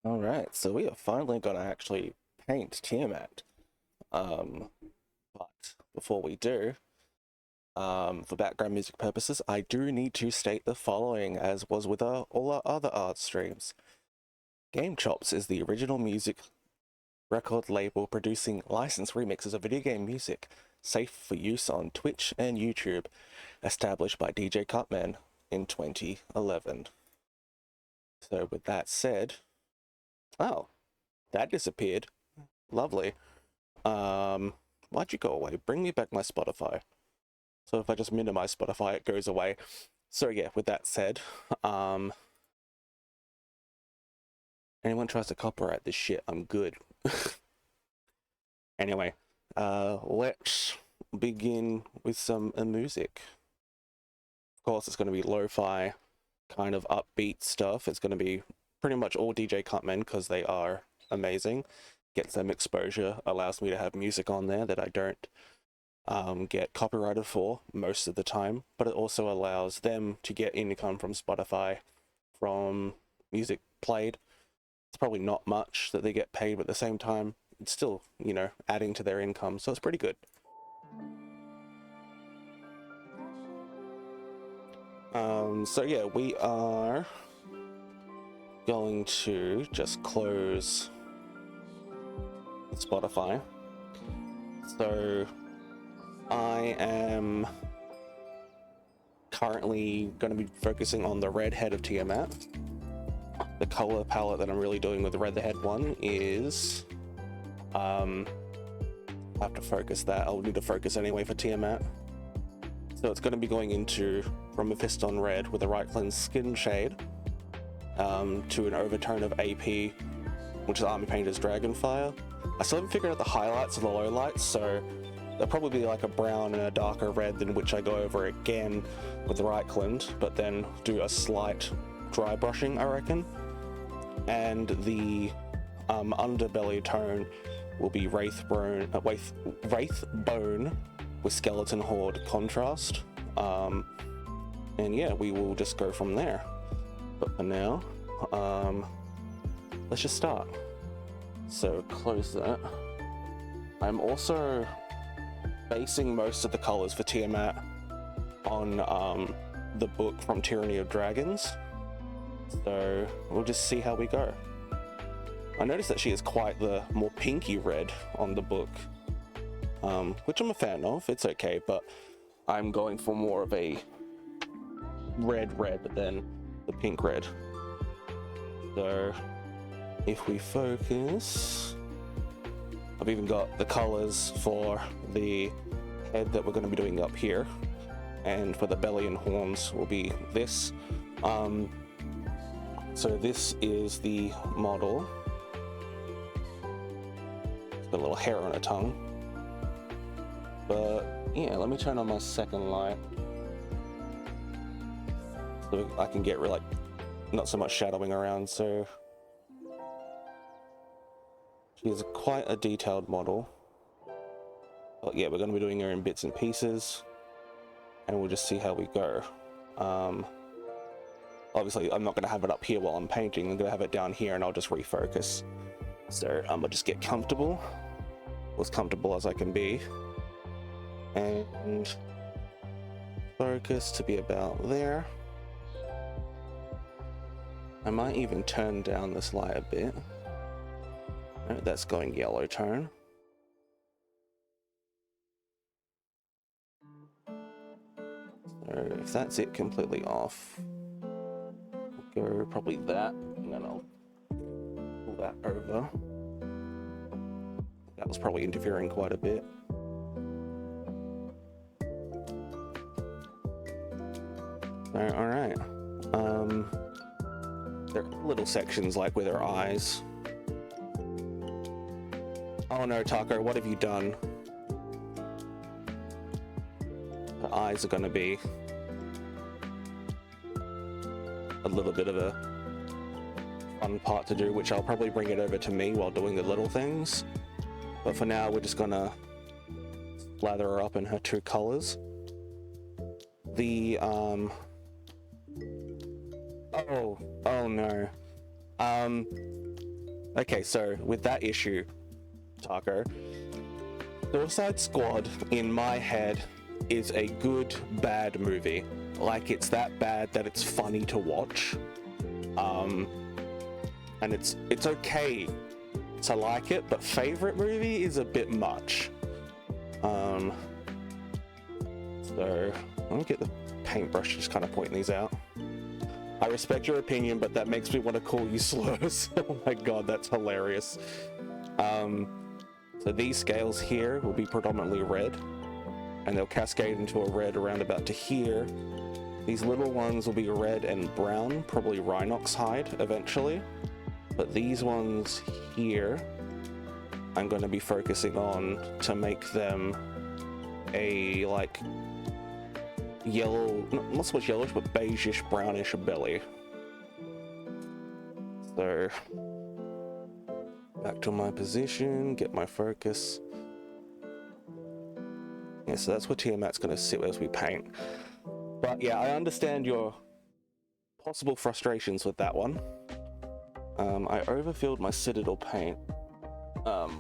Alright, so we are finally gonna actually paint Tiamat. But before we do, for background music purposes, I do need to state the following, as was with all our other art streams. Game Chops is the original music record label producing licensed remixes of video game music, safe for use on Twitch and YouTube, established by DJ Cutman in 2011. So with that said, oh, that disappeared. Lovely. Why'd you go away? Bring me back my Spotify. So if I just minimize Spotify, it goes away. So yeah, with that said, anyone tries to copyright this shit, I'm good. Anyway, let's begin with some music. Of course, it's going to be lo-fi, kind of upbeat stuff. It's going to be pretty much all DJ Cutmen because they are amazing. Gets them exposure, allows me to have music on there that I don't get copyrighted for most of the time, but it also allows them to get income from Spotify from music played. It's probably not much that they get paid, but at the same time, it's still, you know, adding to their income, so it's pretty good. So yeah, we are going to just close Spotify. So I am currently going to be focusing on the red head of Tiamat. The color palette that I'm really doing with the red head one is I have to focus that. I'll need to focus anyway for Tiamat. So it's going to be going into from a fist on red with a right cleanse skin shade to an overtone of AP, which is Army Painter's Dragonfire. I still haven't figured out the highlights and the lowlights, so there'll probably be like a brown and a darker red, than which I go over again with the right cleanse, but then do a slight dry brushing, I reckon. And the underbelly tone will be Wraith Bone with Skeleton Horde contrast. And yeah, we will just go from there. But for now, let's just start. So close that. I'm also basing most of the colors for Tiamat on the book from Tyranny of Dragons. So we'll just see how we go. I noticed that she is quite the more pinky red on the book, which I'm a fan of. It's okay, but I'm going for more of a red than the pink red. So if we focus, I've even got the colors for the head that we're going to be doing up here, and for the belly and horns will be this. So this is the model. It's got a little hair on her tongue. But yeah, let me turn on my second light so I can get like not so much shadowing around. So she is quite a detailed model. But yeah, we're going to be doing her in bits and pieces, and we'll just see how we go. Obviously, I'm not going to have it up here while I'm painting. I'm going to have it down here, and I'll just refocus. So I'm going to just get comfortable, as comfortable as I can be, and focus to be about there. I might even turn down this light a bit. No, that's going yellow tone. So if that's it completely off, go probably that, and then I'll pull that over. That was probably interfering quite a bit. So, all right. There are little sections like with her eyes. Oh no, Taco, what have you done? Her eyes are gonna be a little bit of a fun part to do, which I'll probably bring it over to me while doing the little things. But for now, we're just gonna lather her up in her two colors. The oh no. Okay, so with that issue, Taco, Suicide Squad in my head is a good bad movie. Like, it's that bad that it's funny to watch, and it's okay to like it, but favorite movie is a bit much. So let me get the paintbrush, just kind of pointing these out. I respect your opinion, but that makes me want to call you slurs. Oh my god, that's hilarious. So these scales here will be predominantly red, and they'll cascade into a red around about to here. These little ones will be red and brown, probably Rhinox hide eventually. But these ones here, I'm going to be focusing on to make them a, like, yellow, not so much yellowish, but beigeish, brownish belly. So, back to my position, get my focus. Yeah, so that's where Tiamat's going to sit as we paint. But yeah, I understand your possible frustrations with that one. I overfilled my Citadel paint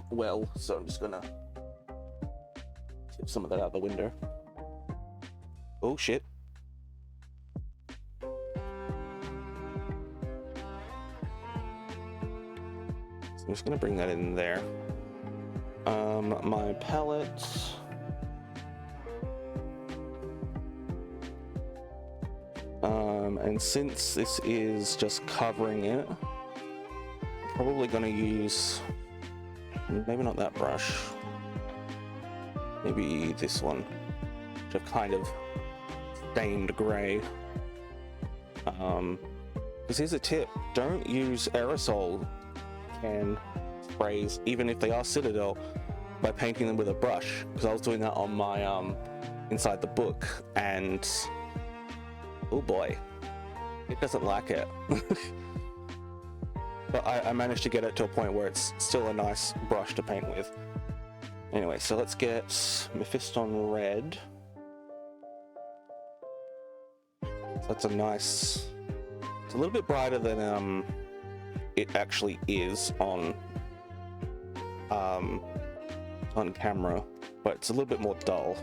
well, so I'm just gonna tip some of that out the window. Oh shit. So I'm just gonna bring that in there. My palette. And since this is just covering it, I'm probably gonna use, maybe not that brush, maybe this one, which I've kind of stained gray. Because here's a tip, don't use aerosol can sprays, even if they are Citadel, by painting them with a brush, because I was doing that on my inside the book, and oh boy, it doesn't like it. But I managed to get it to a point where it's still a nice brush to paint with. Anyway, so let's get Mephiston red. So that's a nice, it's a little bit brighter than it actually is on camera, but it's a little bit more dull.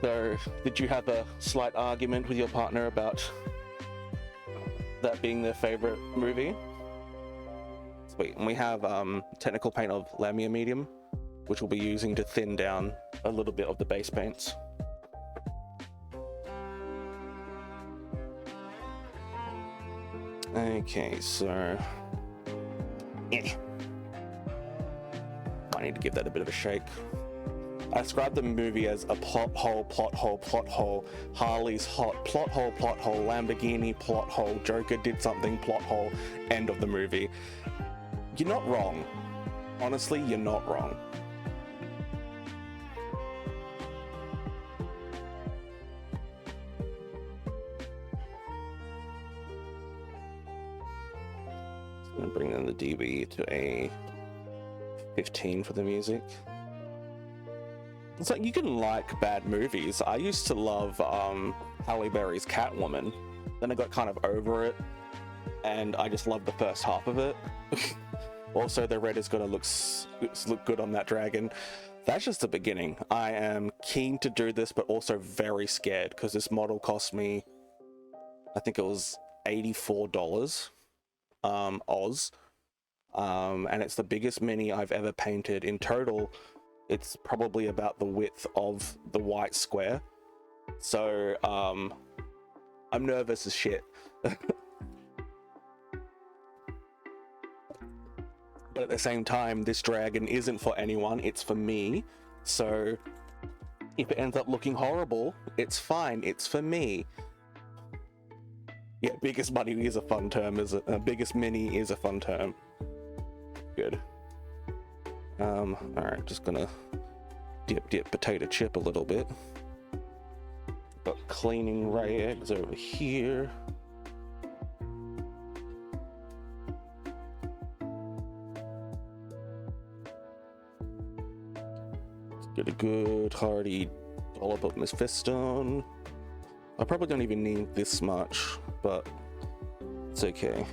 So, did you have a slight argument with your partner about that being their favorite movie? Sweet. And we have technical paint of Lamia medium, which we'll be using to thin down a little bit of the base paints. Okay, so I need to give that a bit of a shake. I described the movie as a plot hole, plot hole, plot hole, Harley's hot, plot hole, Lamborghini, plot hole, Joker did something, plot hole, end of the movie. You're not wrong. Honestly, you're not wrong. I'm gonna bring in the DB to a 15 for the music. It's like, you can like bad movies. I used to love Halle Berry's Catwoman. Then I got kind of over it, and I just loved the first half of it. Also, the red is gonna look good on that dragon. That's just the beginning. I am keen to do this, but also very scared, because this model cost me, I think it was $84 Oz. And it's the biggest mini I've ever painted. In total, it's probably about the width of the white square. So, I'm nervous as shit. But at the same time, this dragon isn't for anyone, it's for me. So, if it ends up looking horrible, it's fine, it's for me. Yeah, biggest money is a fun term, biggest mini is a fun term. Good. Alright, just gonna dip potato chip a little bit. Got cleaning rags over here. Let's get a good hearty dollop of Mephiston. I probably don't even need this much, but It's okay.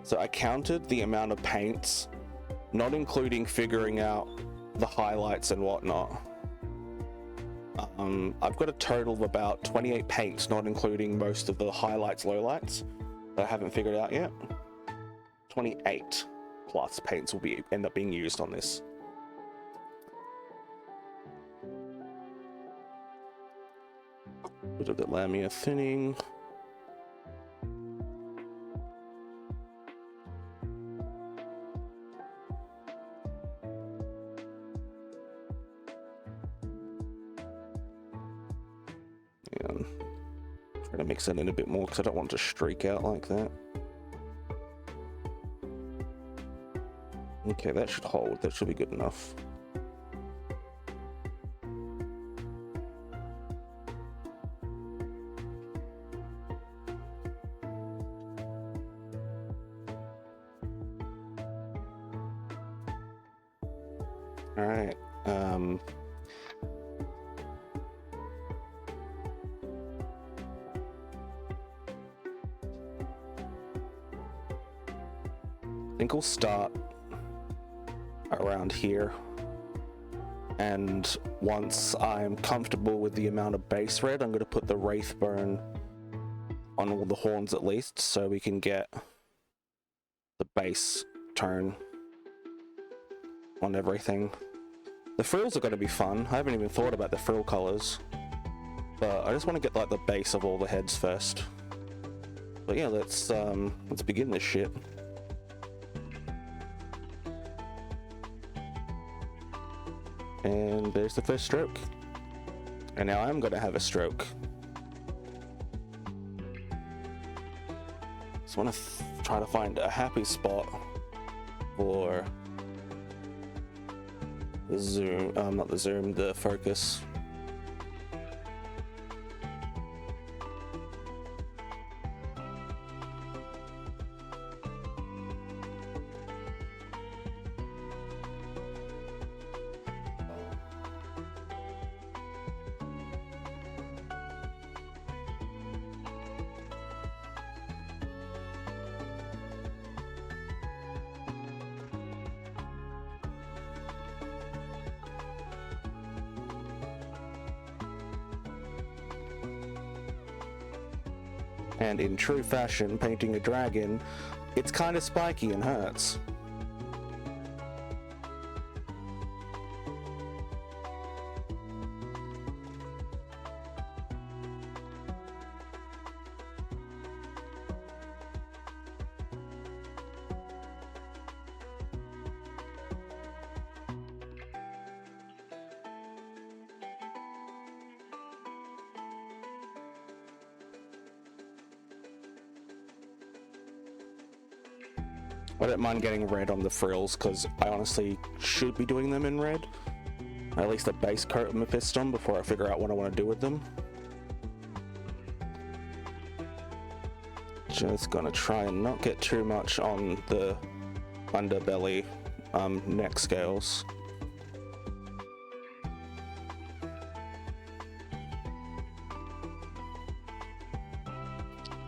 So I counted the amount of paints, not including figuring out the highlights and whatnot. I've got a total of about 28 paints, not including most of the highlights, lowlights that I haven't figured out yet. 28 plus paints will end up being used on this. Bit of the Lamia thinning. And try to mix that in a bit more because I don't want it to streak out like that. Okay, that should hold. That should be good enough. All right. I think we'll start around here, and once I'm comfortable with the amount of base red, I'm going to put the Wraithbone on all the horns at least, so we can get the base tone on everything. The frills are going to be fun. I haven't even thought about the frill colors, but I just want to get like the base of all the heads first. But yeah, let's begin this shit. And there's the first stroke. And now I'm going to have a stroke. Just want to try to find a happy spot for the zoom, not the zoom, the focus. And in true fashion, painting a dragon, it's kind of spiky and hurts. I don't mind getting red on the frills because I honestly should be doing them in red. At least a base coat of Mephiston before I figure out what I want to do with them. Just gonna try and not get too much on the underbelly neck scales.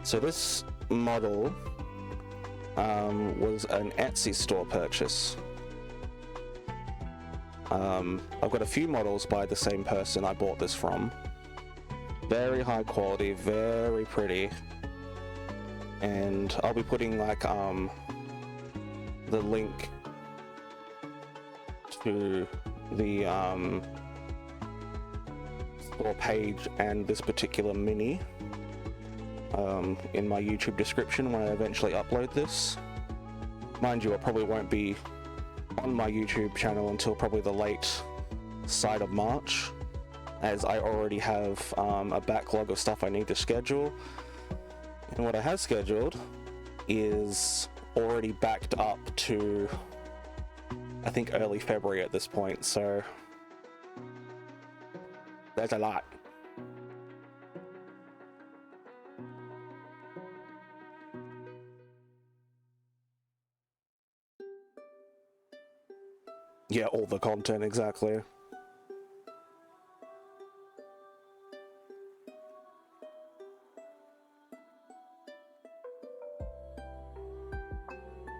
So this model was an Etsy store purchase. I've got a few models by the same person I bought this from. Very high quality, very pretty. And I'll be putting like the link to the store page and this particular mini in my YouTube description when I eventually upload this. Mind you, I probably won't be on my YouTube channel until probably the late side of March, as I already have a backlog of stuff I need to schedule. And what I have scheduled is already backed up to, I think, early February at this point, so there's a lot. Yeah, all the content, exactly.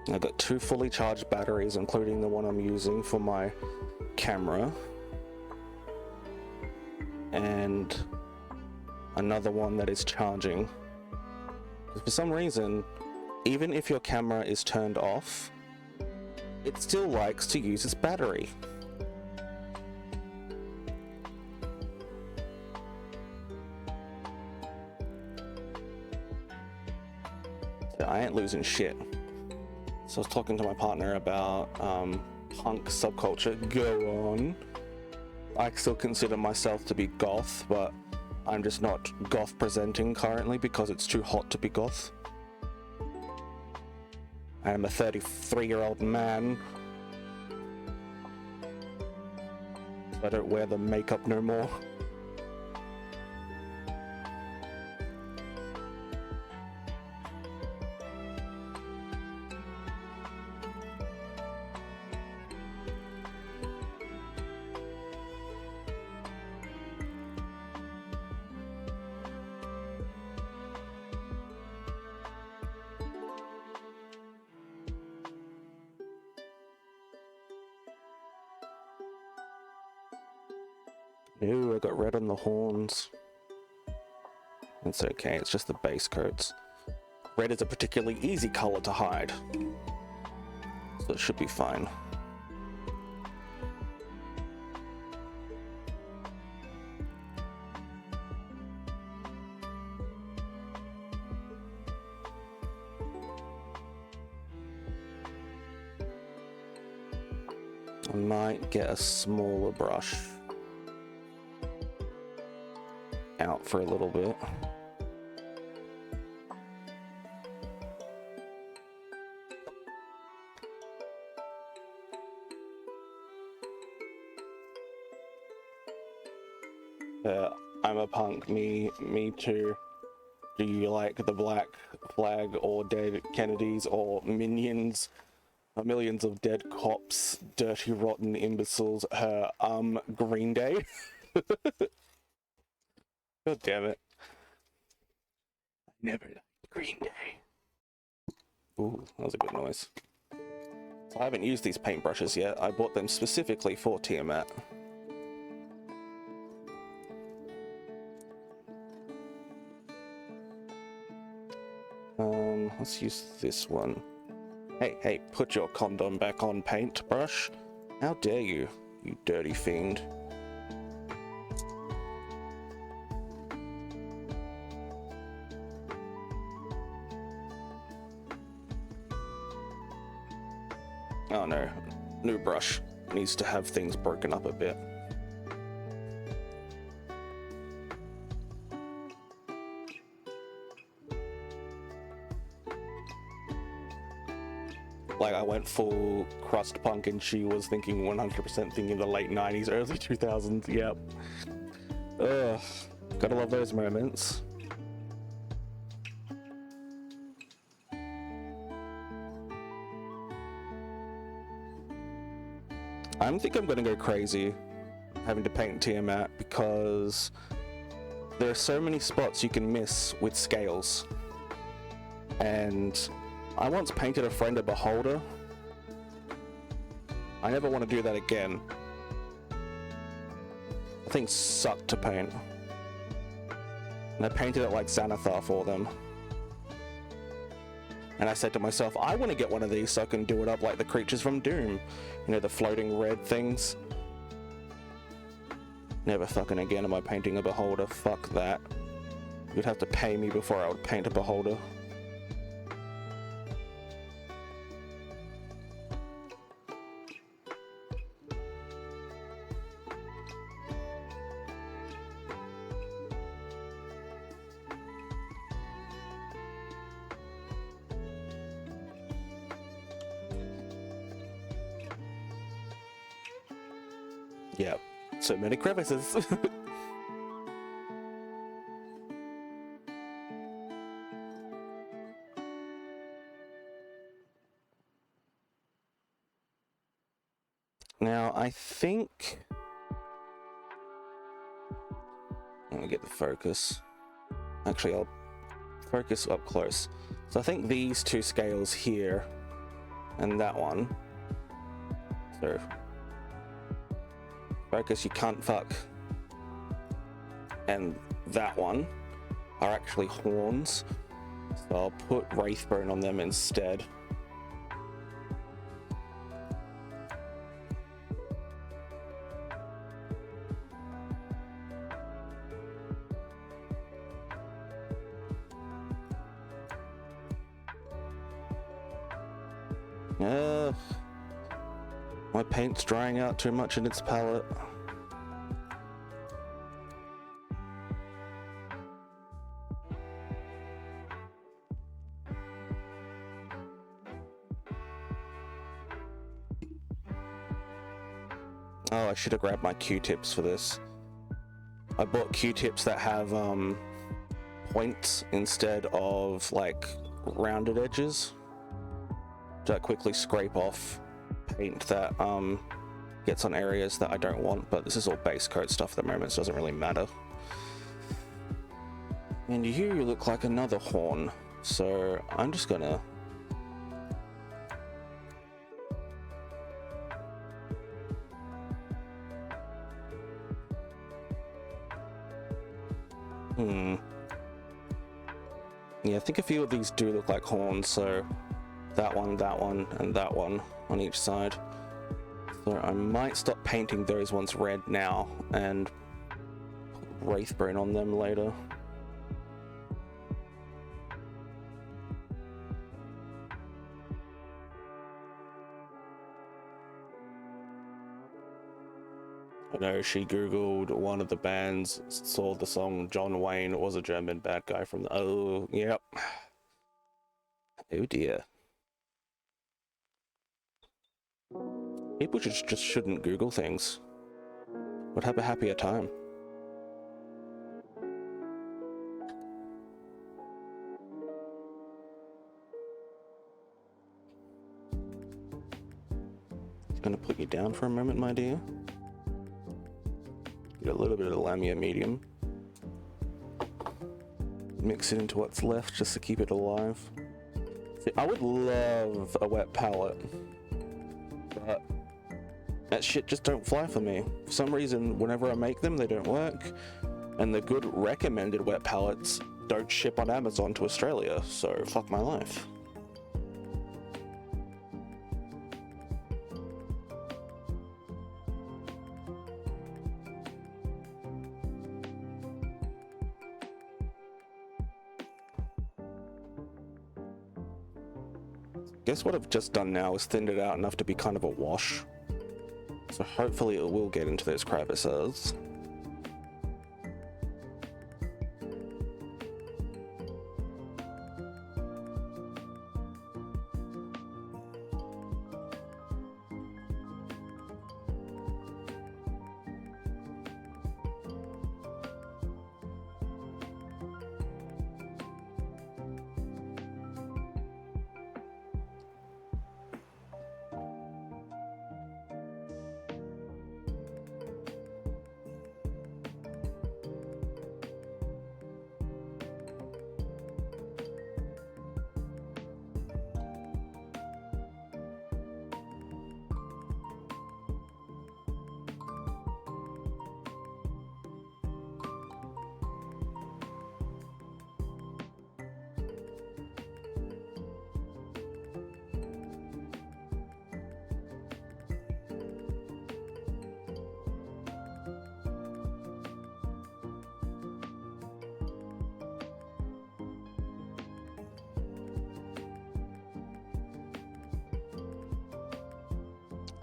I've got 2 fully charged batteries, including the one I'm using for my camera, and another one that is charging. For some reason, even if your camera is turned off, it still likes to use its battery. So I ain't losing shit. So I was talking to my partner about punk subculture. Go on. I still consider myself to be goth, but I'm just not goth presenting currently because it's too hot to be goth. I am a 33-year-old man. So I don't wear the makeup no more. Ew, I got red on the horns. It's okay, it's just the base coats. Red is a particularly easy color to hide, so it should be fine. I might get a smaller brush out for a little bit. I'm a punk, me too. Do you like the black flag or dead Kennedys or minions? Millions of dead cops, dirty rotten imbeciles, Green Day? God damn it. I never liked Green Day. Ooh, that was a good noise. So I haven't used these paintbrushes yet. I bought them specifically for Tiamat. Let's use this one. Hey, put your condom back on, paintbrush. How dare you, you dirty fiend. Oh no, new brush. Needs to have things broken up a bit. Like, I went full crust punk and she was thinking 100% thinking the late 90s, early 2000s, yep. Ugh, gotta love those moments. I think I'm gonna go crazy having to paint Tiamat because there are so many spots you can miss with scales. And I once painted a friend a beholder. I never want to do that again. The thing sucked to paint. And I painted it like Xanathar for them. And I said to myself, I want to get one of these so I can do it up like the creatures from Doom. You know, the floating red things. Never fucking again am I painting a beholder. Fuck that. You'd have to pay me before I would paint a beholder. Yep, so many crevices. Now, I think... Let me get the focus. Actually, I'll focus up close. So I think these two scales here and that one. So focus, you can't fuck. And that one are actually horns, so I'll put Wraithbone on them instead. My paint's drying out too much in its palette. Oh, I should have grabbed my Q-tips for this. I bought Q-tips that have points instead of like rounded edges to quickly scrape off paint that gets on areas that I don't want, but this is all base coat stuff at the moment, so it doesn't really matter. And you look like another horn, so I'm just gonna yeah, I think a few of these do look like horns, so that one, and that one on each side. So I might stop painting those ones red now and put Wraithbone on them later. I know she googled one of the bands, saw the song John Wayne was a German bad guy from the... Oh, yep. Oh dear. People just shouldn't Google things. Would have a happier time. Gonna put you down for a moment, my dear. Get a little bit of the Lamia medium. Mix it into what's left just to keep it alive. See, I would love a wet palette, but that shit just don't fly for me. For some reason, whenever I make them, they don't work. And the good recommended wet palettes don't ship on Amazon to Australia, so fuck my life. Guess what I've just done now is thinned it out enough to be kind of a wash. So hopefully it will get into those crevices.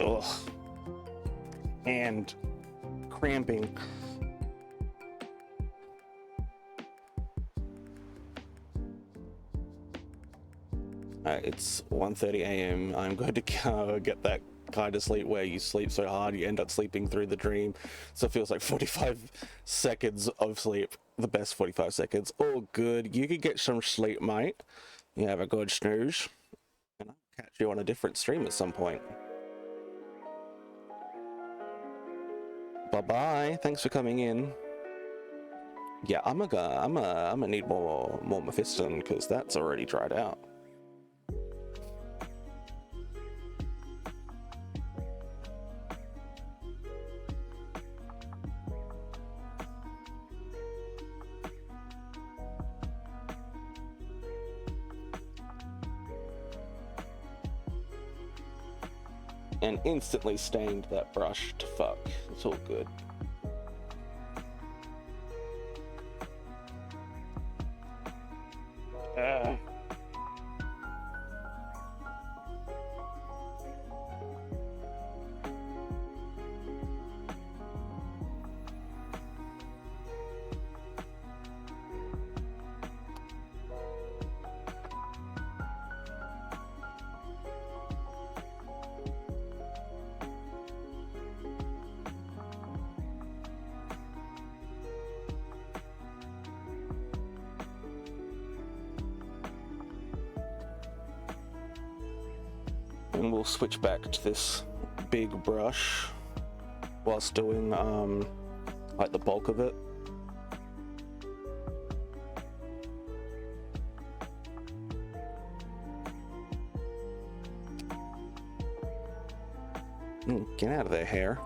Ugh. And cramping. It's 1:30 a.m. I'm going to get that kind of sleep where you sleep so hard you end up sleeping through the dream. So it feels like 45 seconds of sleep. The best 45 seconds. All good. You can get some sleep, mate. You have a good snooze. And I'll catch you on a different stream at some point. Bye-bye. Thanks for coming in. Yeah, I'm gonna need more Mephiston because that's already dried out. and instantly stained that brush to fuck. It's all good. And we'll switch back to this big brush whilst doing like the bulk of it. Get out of there, hair.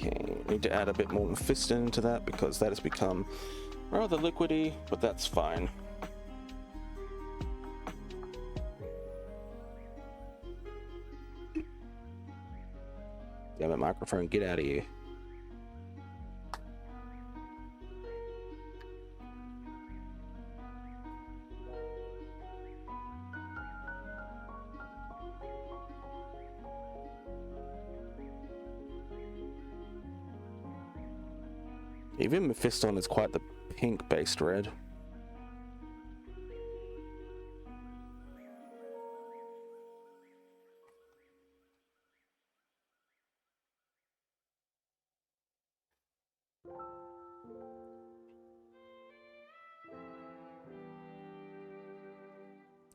Okay, need to add a bit more mephiston into that because that has become rather liquidy, but that's fine. Damn it, microphone, get out of here. Even Mephiston is quite the pink-based red.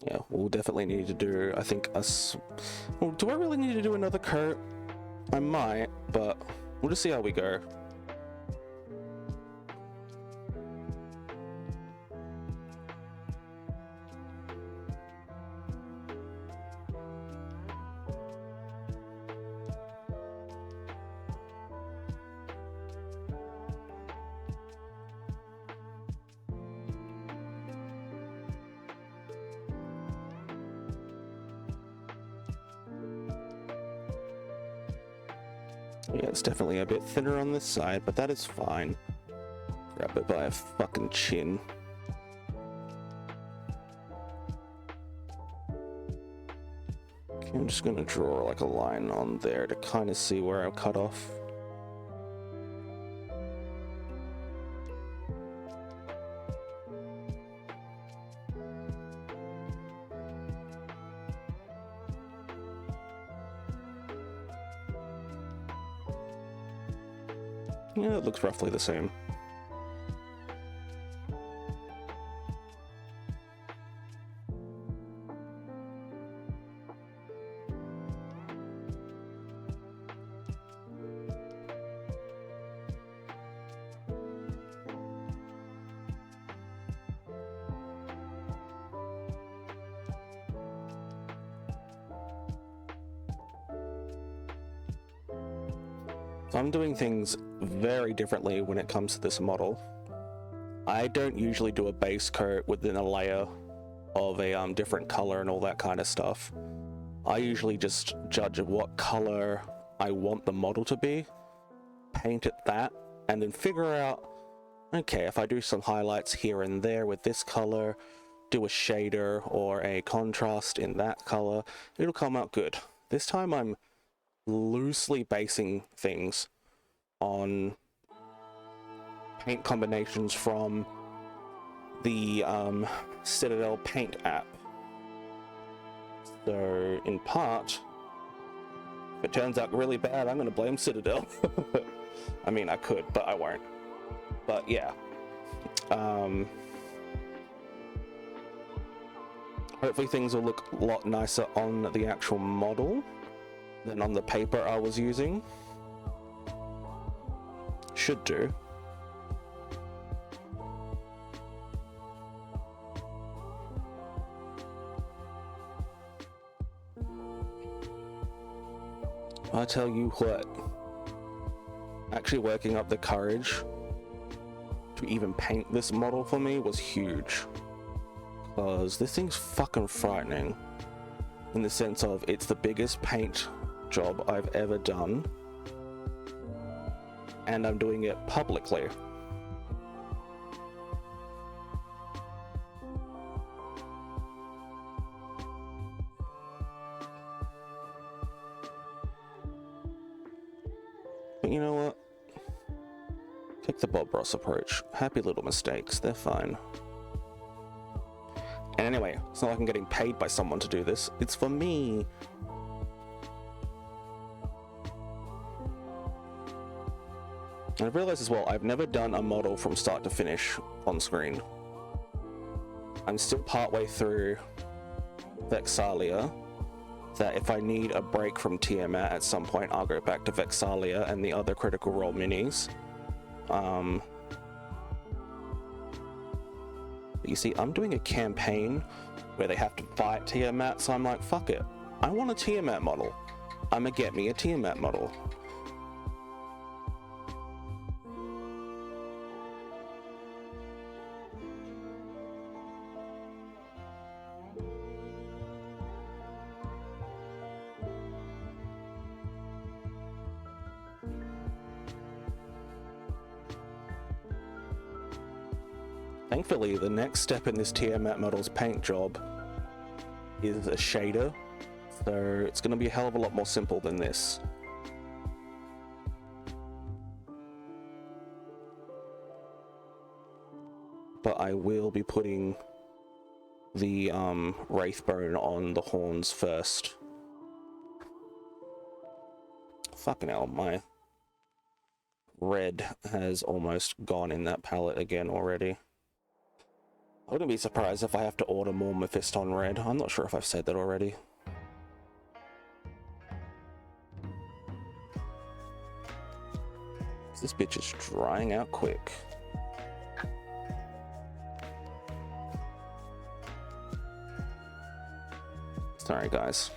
Yeah, we'll definitely need to do, I think, well, do I really need to do another coat? I might, but we'll just see how we go. Yeah, it's definitely a bit thinner on this side, but that is fine. Grab it by a fucking chin. Okay, I'm just gonna draw like a line on there to kind of see where I'll cut off. Yeah, it looks roughly the same. I'm doing things very differently when it comes to this model. I don't usually do a base coat within a layer of a different color and all that kind of stuff. I usually just judge what color I want the model to be, paint it that, and then figure out, okay, if I do some highlights here and there with this color, do a shader or a contrast in that color, it'll come out good. This time I'm loosely basing things on paint combinations from the Citadel paint app. So in part, if it turns out really bad, I'm going to blame Citadel. I mean, I could, but I won't. But yeah. Hopefully things will look a lot nicer on the actual model than on the paper I was using. should do. I tell you what, actually working up the courage to even paint this model for me was huge, because this thing's fucking frightening in the sense of it's the biggest paint job I've ever done, and I'm doing it publicly. But you know what? Take the Bob Ross approach. Happy little mistakes, they're fine. And anyway, it's not like I'm getting paid by someone to do this, it's for me. And I've realized as well, I've never done a model from start to finish on screen. I'm still partway through Vex'ahlia, that if I need a break from Tiamat at some point, I'll go back to Vex'ahlia and the other Critical Role minis. But you see, I'm doing a campaign where they have to fight Tiamat, so I'm like, fuck it. I want a Tiamat model. I'ma get me a Tiamat model. Thankfully, the next step in this Tiamat model's paint job is a shader, so it's going to be a hell of a lot more simple than this. But I will be putting the Wraithbone on the horns first. Fucking hell, my red has almost gone in that palette again already. I wouldn't be surprised if I have to order more Mephiston red. I'm not sure if I've said that already. This bitch is drying out quick. Sorry, guys.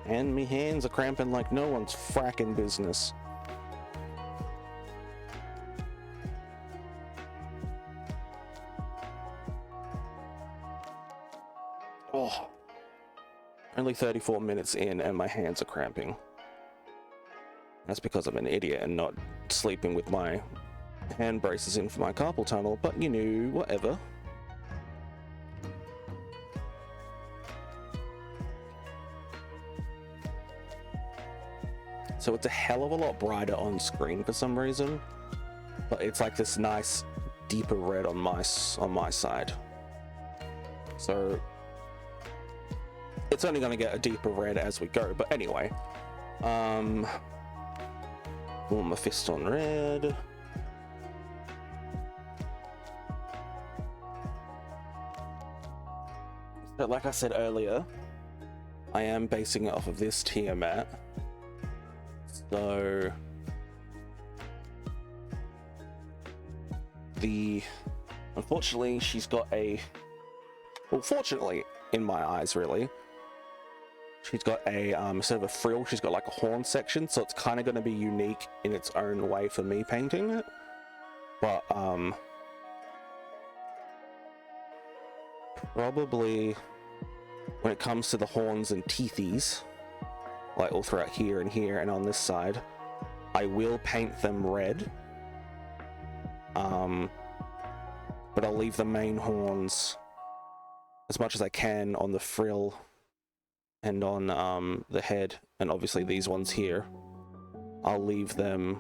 And me hands are cramping like no one's fracking business. Oh, only 34 minutes in and my hands are cramping. That's because I'm an idiot and not sleeping with my hand braces in for my carpal tunnel, but you know, whatever. So it's a hell of a lot brighter on screen for some reason, but it's like this nice deeper red on my side. So it's only going to get a deeper red as we go, but anyway. Mephiston red. But like I said earlier, I am basing it off of this Tiamat. So unfortunately she's got well, fortunately in my eyes really, she's got a instead of a frill, she's got like a horn section, so it's kind of going to be unique in its own way for me painting it. But probably when it comes to the horns and teethies, like all throughout here and on this side, I will paint them red. But I'll leave the main horns as much as I can on the frill and on the head, and obviously these ones here, I'll leave them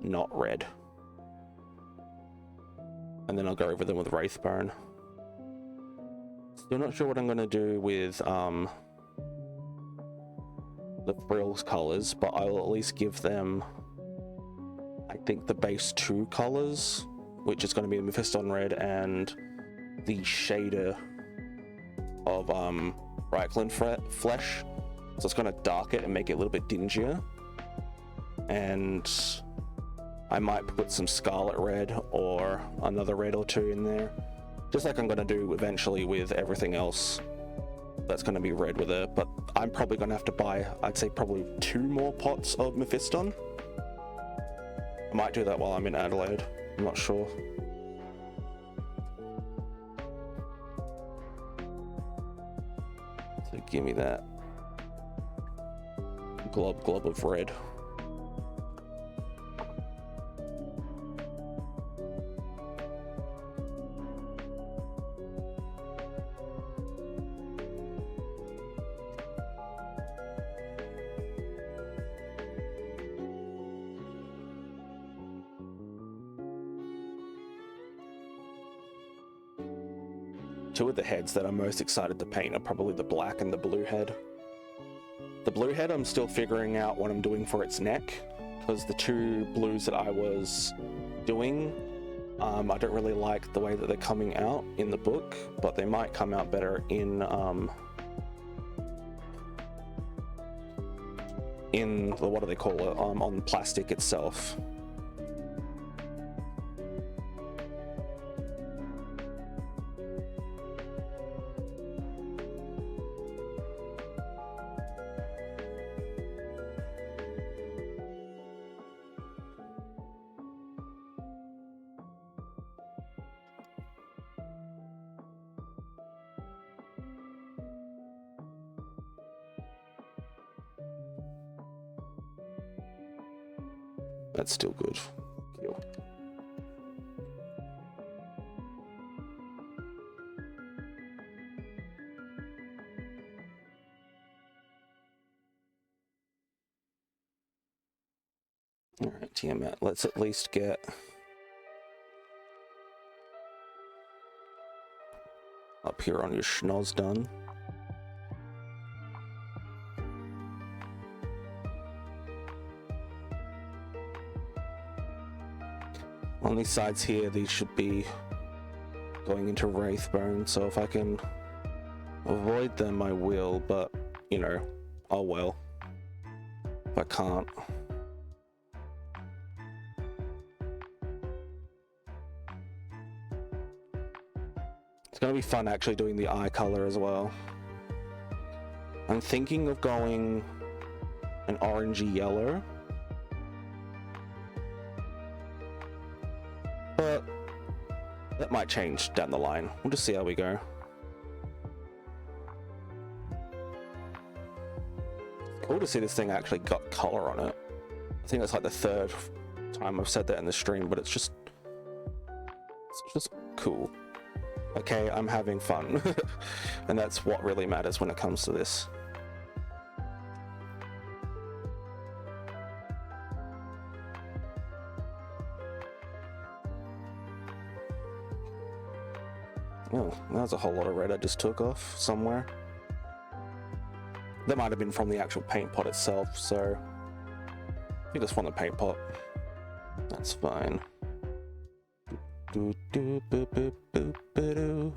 not red. And then I'll go over them with Wraithbone. Still not sure what I'm going to do with the frill's colors, but I will at least give them, I think, the base 2 colors, which is going to be the Mephiston red and the shader of Reichland flesh. So it's going to darken it and make it a little bit dingier. And I might put some scarlet red or another red or two in there. Just like I'm going to do eventually with everything else that's going to be red with it. But I'm probably going to have to buy, I'd say probably 2 more pots of Mephiston. I might do that while I'm in Adelaide. I'm not sure. So give me that glob of red. Two of the heads that I'm most excited to paint are probably the black and the blue head. The blue head I'm still figuring out what I'm doing for its neck, because the 2 blues that I was doing, I don't really like the way that they're coming out in the book, but they might come out better in the, what do they call it, on plastic itself. That's still good. Cool. All right, Tiamat, let's at least get up here on your schnoz done. On these sides here, these should be going into Wraithbone, so if I can avoid them, I will, but, you know, oh well. If I can't. It's gonna be fun actually doing the eye color as well. I'm thinking of going an orangey yellow. But that might change down the line. We'll just see how we go. Cool to see this thing actually got color on it. I think that's like the 3rd time I've said that in the stream, but it's just cool. Okay, I'm having fun. And that's what really matters when it comes to this. Oh, that was a whole lot of red I just took off somewhere. That might have been from the actual paint pot itself, so I think it's from the paint pot. That's fine. Do do boop boop boop doo.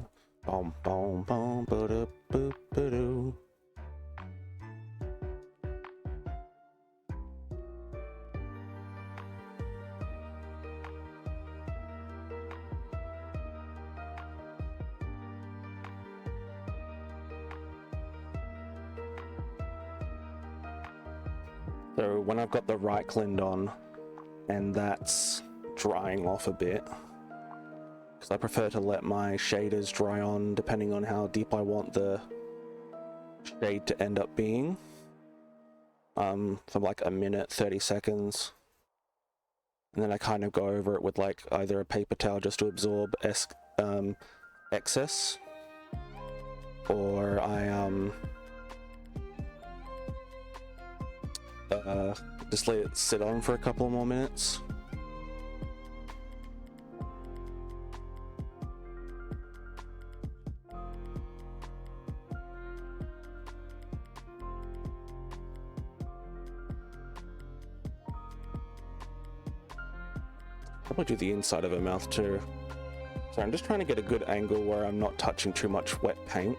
Bom bom bom boop boop doo. So when I've got the right blend on and that's drying off a bit, because I prefer to let my shaders dry on depending on how deep I want the shade to end up being, for like a minute, 30 seconds. And then I kind of go over it with like either a paper towel just to absorb excess, or I just let it sit on for a couple more minutes. Probably do the inside of her mouth too. So I'm just trying to get a good angle where I'm not touching too much wet paint.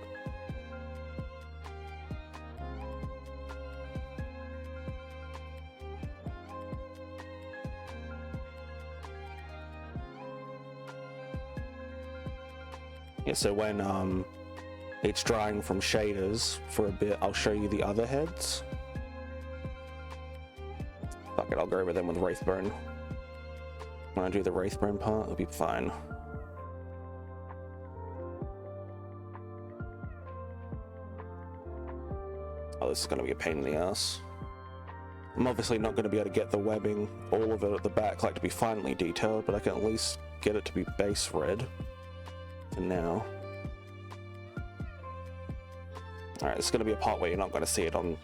so when it's drying from shaders for a bit, I'll show you the other heads. Fuck it, I'll go over them with Wraithbone. When I do the Wraithbone part, it'll be fine. Oh, this is going to be a pain in the ass. I'm obviously not going to be able to get the webbing, all of it at the back, like to be finely detailed, but I can at least get it to be base red for now. Alright, it's going to be a part where you're not going to see it on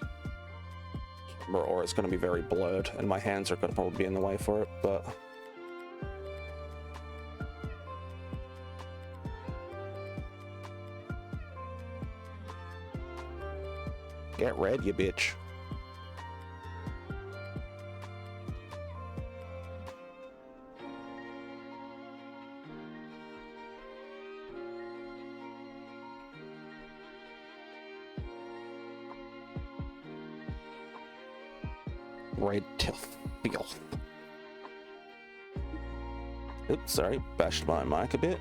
camera, or it's going to be very blurred, and my hands are going to probably be in the way for it, but... Get red, you bitch. Red till filth. Oops, sorry, bashed my mic a bit.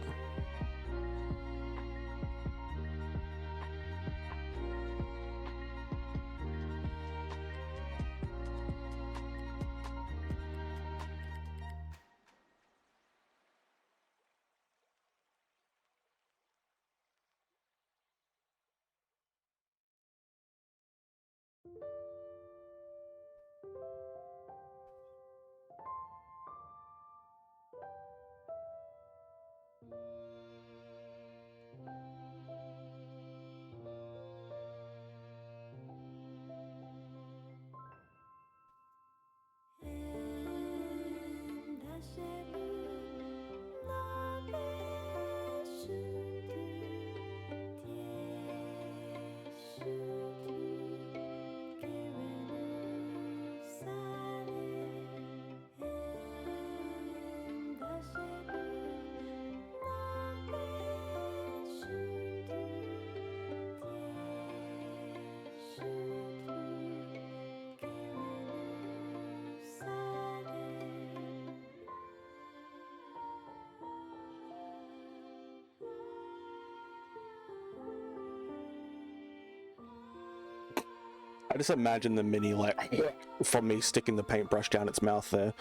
I just imagine the mini, like, from me sticking the paintbrush down its mouth there.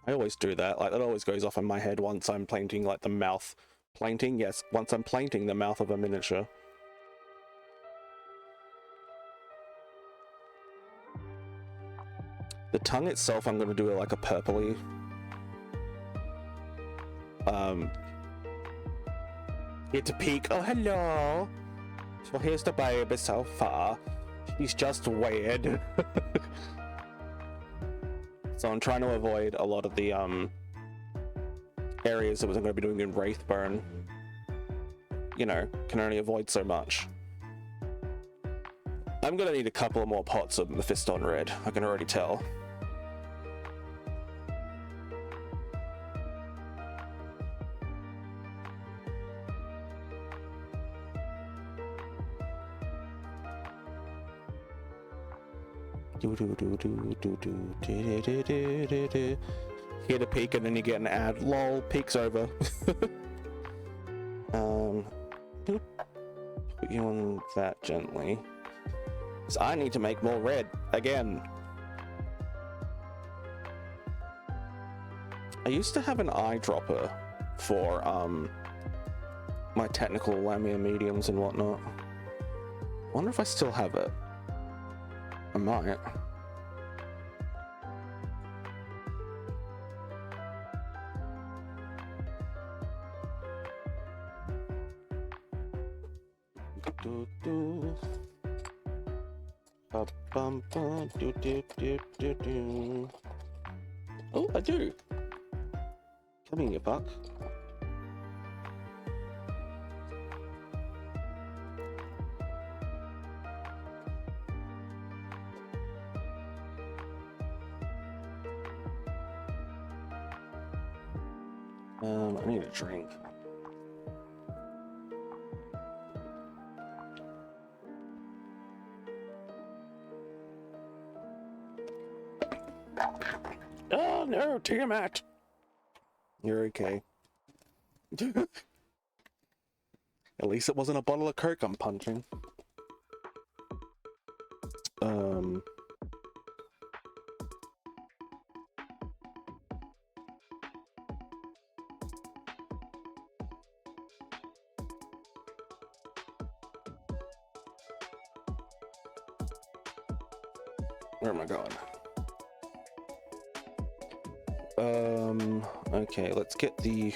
I always do that, like, that always goes off in my head once I'm painting, like, the mouth. Painting? Yes, once I'm painting the mouth of a miniature. The tongue itself, I'm gonna do it like a purpley. It's a peek. Oh, hello! So here's the baby so far. He's just weird. So I'm trying to avoid a lot of the areas that I'm going to be doing in Wraithbone. You know, can only avoid so much. I'm going to need a couple of more pots of Mephiston Red, I can already tell. Hit a peak and then you get an ad. Lol, peak's over. Put you on that gently. So I need to make more red again. I used to have an eyedropper for my technical Lamia mediums and whatnot. I wonder if I still have it. I might. Oh, I do. Come here, you buck. I need a drink. Oh no, Tiamat! You're okay. At least it wasn't a bottle of Coke I'm punching. Where am I going? Okay, let's get the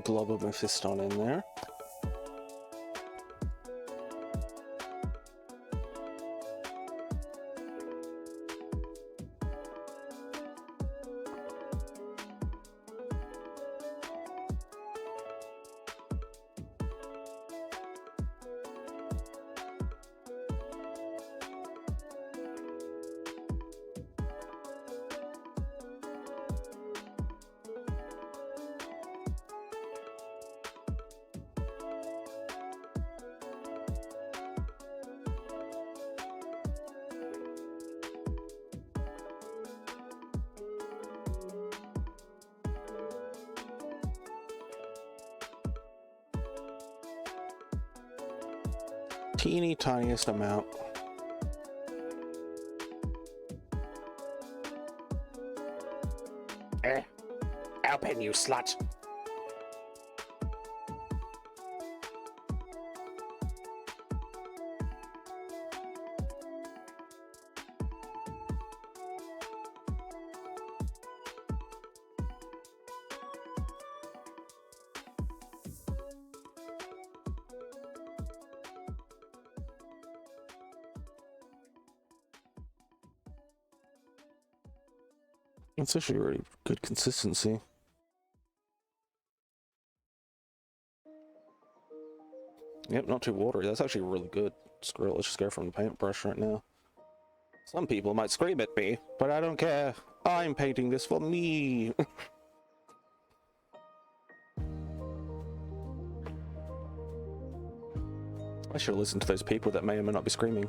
glob of Mephiston in there. Teeny tiniest amount. Open, you slut. It's actually really good consistency. Yep, not too watery. That's actually really good. Screw it, let's just go from the paintbrush right now. Some people might scream at me, but I don't care. I'm painting this for me. I should listen to those people that may or may not be screaming.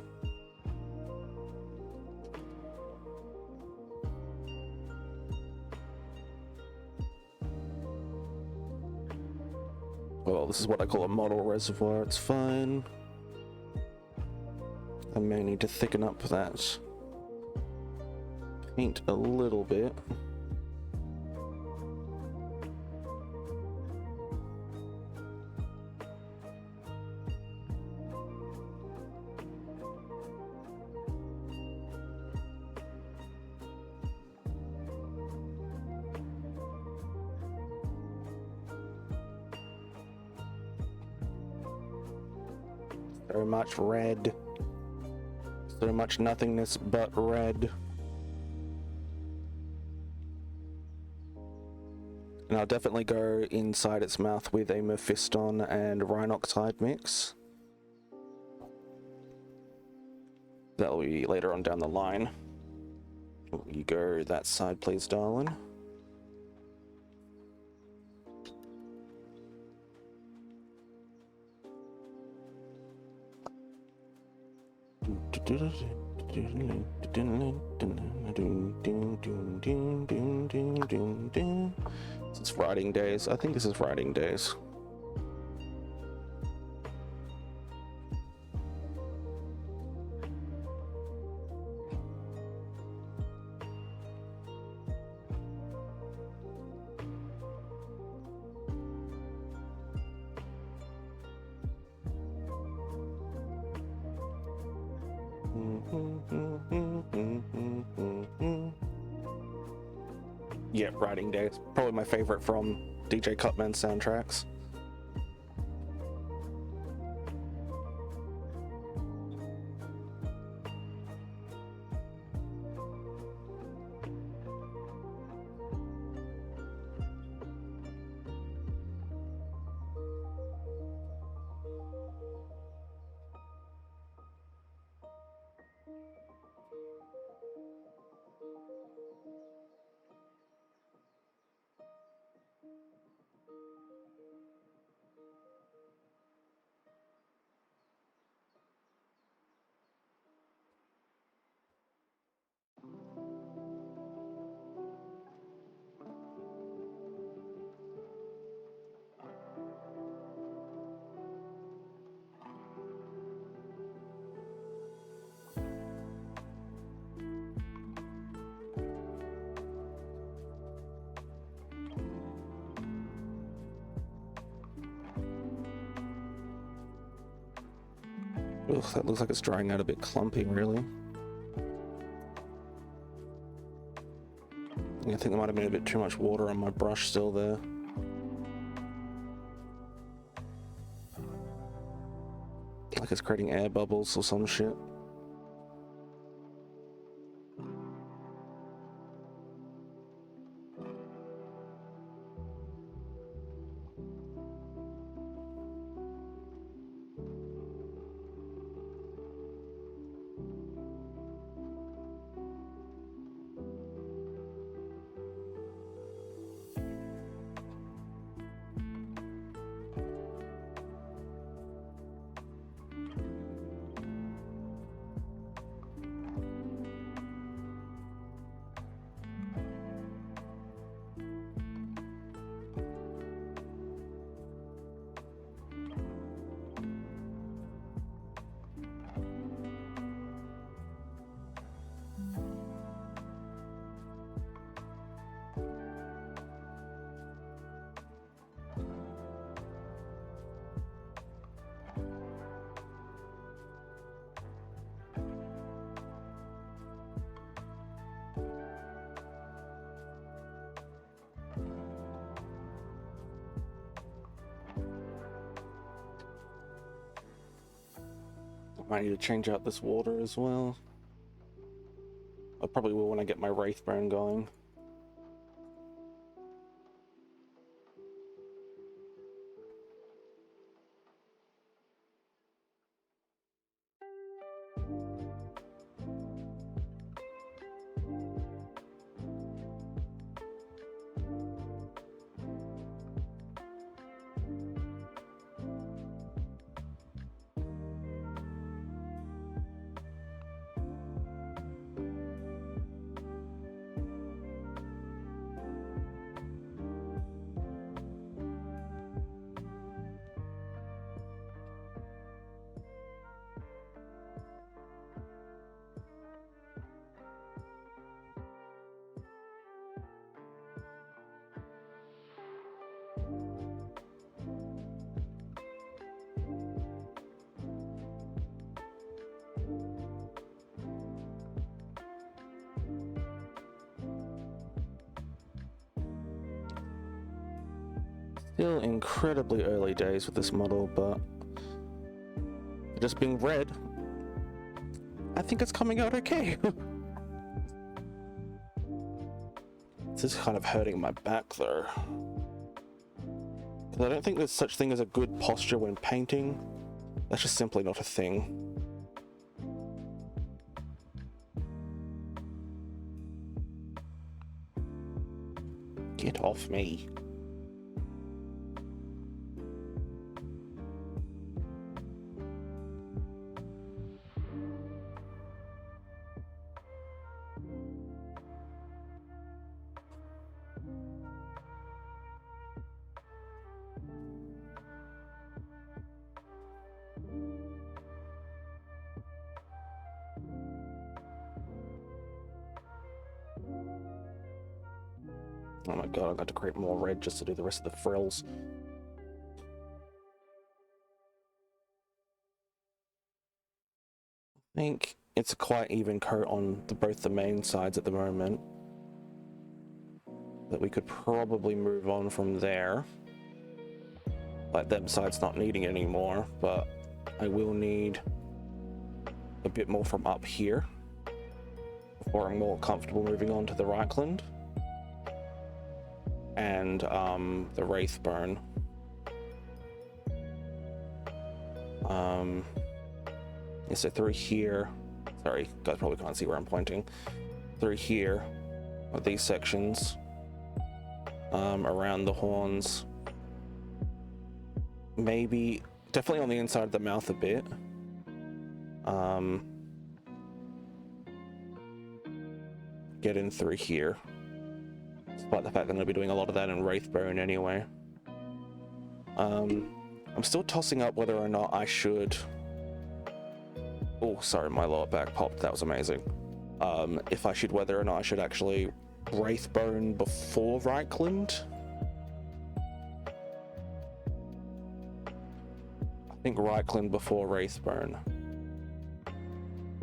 Well, this is what I call a model reservoir. It's fine. I may need to thicken up that paint a little bit. So much red. So much nothingness but red. And I'll definitely go inside its mouth with a Mephiston and Rhinoxide mix. That'll be later on down the line. You go that side, please, darling. It's writing days. I think this is writing days. Yeah, Writing Days. Probably my favorite from DJ Cutman's soundtracks. Ugh, that looks like it's drying out a bit clumpy, really. Yeah, I think there might have been a bit too much water on my brush still there. Like it's creating air bubbles or some shit. Might need to change out this water as well. I probably will when I get my Wraithbone going. Still incredibly early days with this model, but just being read, I think it's coming out okay. This is kind of hurting my back though, because I don't think there's such thing as a good posture when painting. That's just simply not a thing. Get off me. Oh my god, I've got to create more red just to do the rest of the frills. I think it's a quite even coat on both the main sides at the moment. That we could probably move on from there. Like them sides not needing it anymore, but I will need a bit more from up here before I'm more comfortable moving on to the Reichland. And the Wraithbone. Yeah, so through here, sorry, guys probably can't see where I'm pointing. Through here are these sections, around the horns. Maybe, definitely on the inside of the mouth a bit. Get in through here. Despite the fact that I'm going to be doing a lot of that in Wraithbone anyway. I'm still tossing up whether or not I should... Oh, sorry, my lower back popped. That was amazing. Whether or not I should actually Wraithbone before Reichland. I think Reichland before Wraithbone.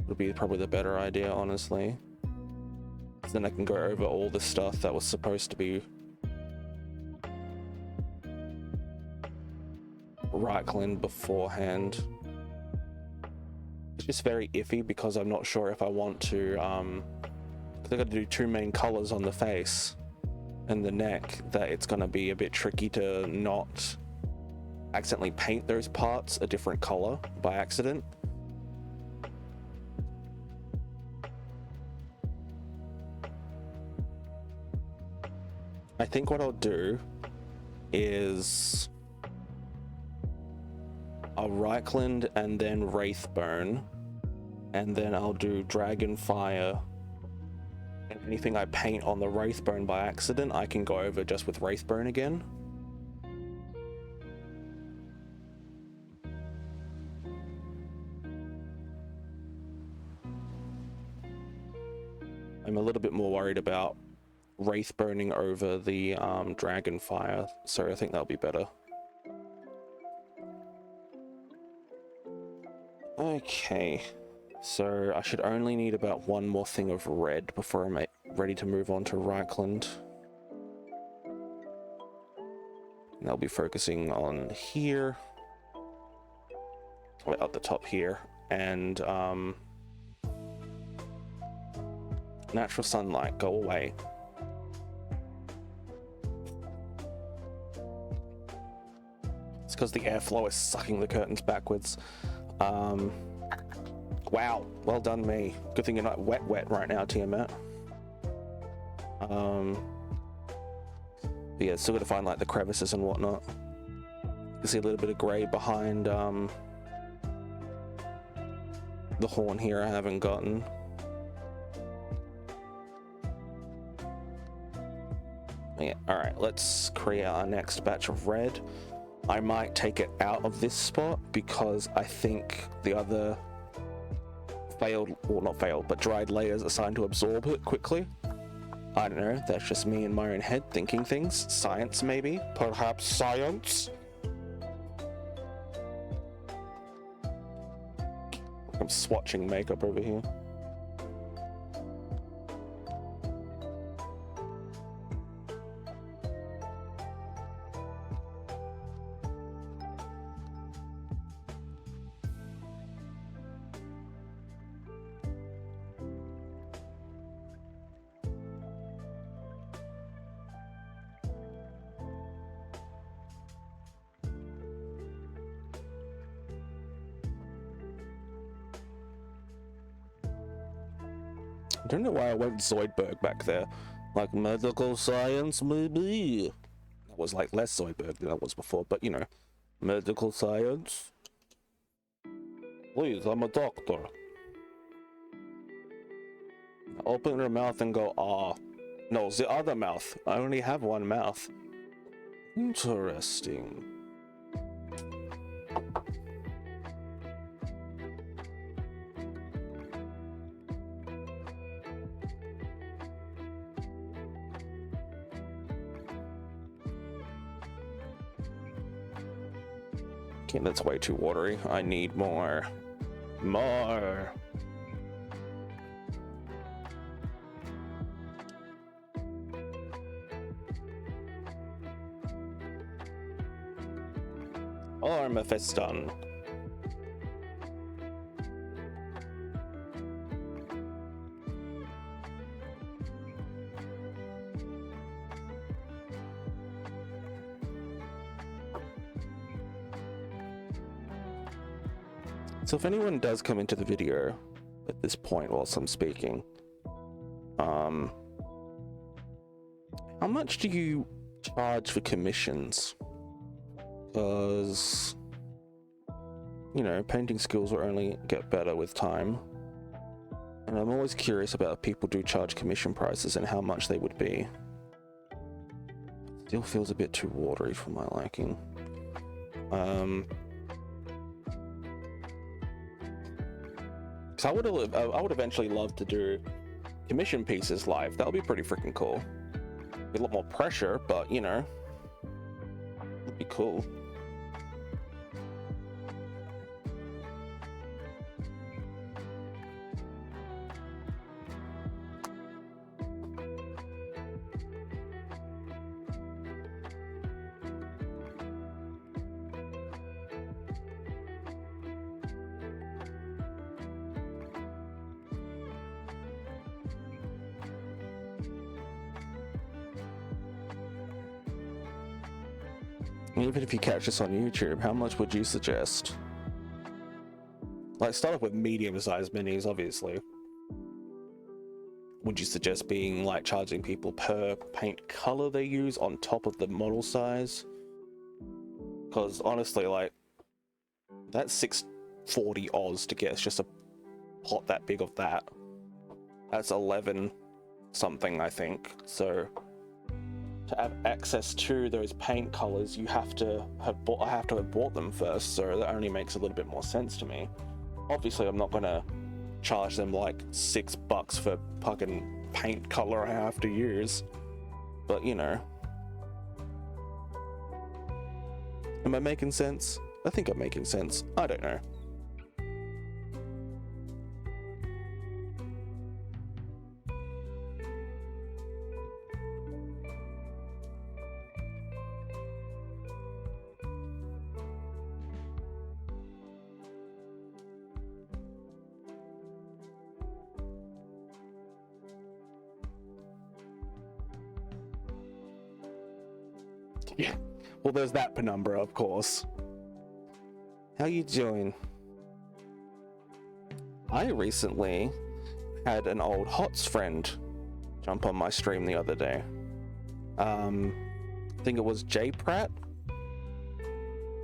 would be probably the better idea, honestly. Then I can go over all the stuff that was supposed to be right-clicked beforehand. It's just very iffy because I'm not sure if I want to, because I got to do two main colors on the face and the neck, that it's going to be a bit tricky to not accidentally paint those parts a different color by accident. I think what I'll do is I'll right-click and then Wraithbone, and then I'll do Dragonfire, and anything I paint on the Wraithbone by accident I can go over just with Wraithbone again. I'm a little bit more worried about Wraithboning over the Dragonfire, so I think that'll be better. Okay, so I should only need about one more thing of red before I'm ready to move on to Reichland. And I'll be focusing on here, at the top here, and natural sunlight, go away. It's because the airflow is sucking the curtains backwards. Wow, well done me. Good thing you're not wet right now, Tiamat. But yeah, still gotta find like the crevices and whatnot. You can see a little bit of gray behind the horn here I haven't gotten. Yeah, alright, let's create our next batch of red. I might take it out of this spot because I think the other failed, or not failed, but dried layers are starting to absorb it quickly. I don't know, that's just me in my own head thinking things. Science, maybe? Perhaps science? I'm swatching makeup over here. I don't know why I went Zoidberg back there. Like medical science, maybe. That was like less Zoidberg than I was before, but you know, medical science. Please, I'm a doctor. Open your mouth and go, ah. No, the other mouth. I only have one mouth. Interesting. Okay, that's way too watery. I need more. More. Armafiston. So if anyone does come into the video at this point whilst I'm speaking, how much do you charge for commissions? Because, you know, painting skills will only get better with time. And I'm always curious about if people do charge commission prices and how much they would be. Still feels a bit too watery for my liking. Because I would eventually love to do commission pieces live. That would be pretty freaking cool. Be a lot more pressure, but you know, it'd be cool. Even if you catch this on YouTube, how much would you suggest? Like, start off with medium-sized minis, obviously. Would you suggest being like charging people per paint color they use on top of the model size? Because honestly, like, that's 640 Oz to get just a pot that big of that. That's 11 something, I think. So to have access to those paint colors, you have to have bought. I have to have bought them first, so that only makes a little bit more sense to me. Obviously, I'm not gonna charge them like $6 for fucking paint color I have to use, but you know. Am I making sense? I think I'm making sense. I don't know. Yeah. Well, there's that penumbra, of course. How you doing? I recently had an old HOTS friend jump on my stream the other day. I think it was J Pratt.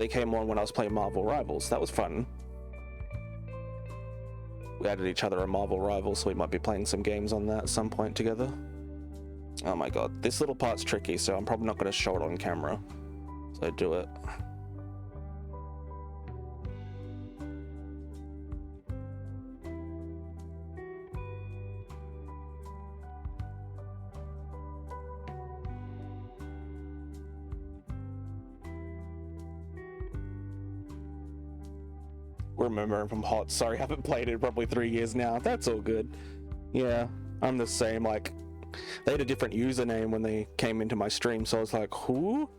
They came on when I was playing Marvel Rivals. That was fun. We added each other a Marvel Rivals, so we might be playing some games on that at some point together. Oh my god, this little part's tricky, so I'm probably not going to show it on camera. So do it. Remember from HOT. Sorry, haven't played it in probably 3 years now. That's all good. Yeah, I'm the same. Like, they had a different username when they came into my stream, so I was like, who?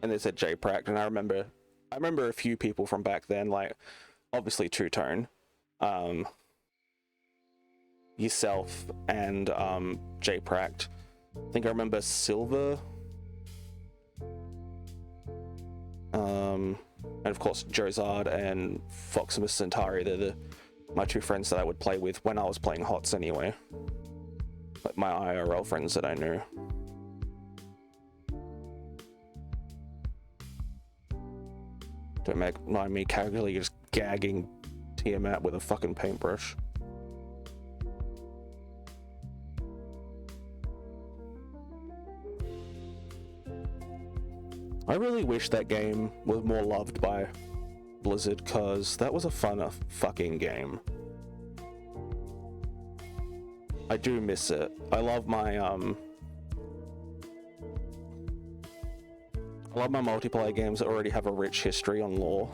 And they said JPract, and I remember a few people from back then, like obviously Two Tone, yourself, and JPract. I think I remember Silver, and of course Jozard and Foximus Centauri. They're my two friends that I would play with when I was playing HOTS anyway. Like my IRL friends that I knew. Don't mind me casually just gagging Tiamat with a fucking paintbrush. I really wish that game was more loved by Blizzard, cause that was a fun fucking game. I do miss it. I love my multiplayer games that already have a rich history on lore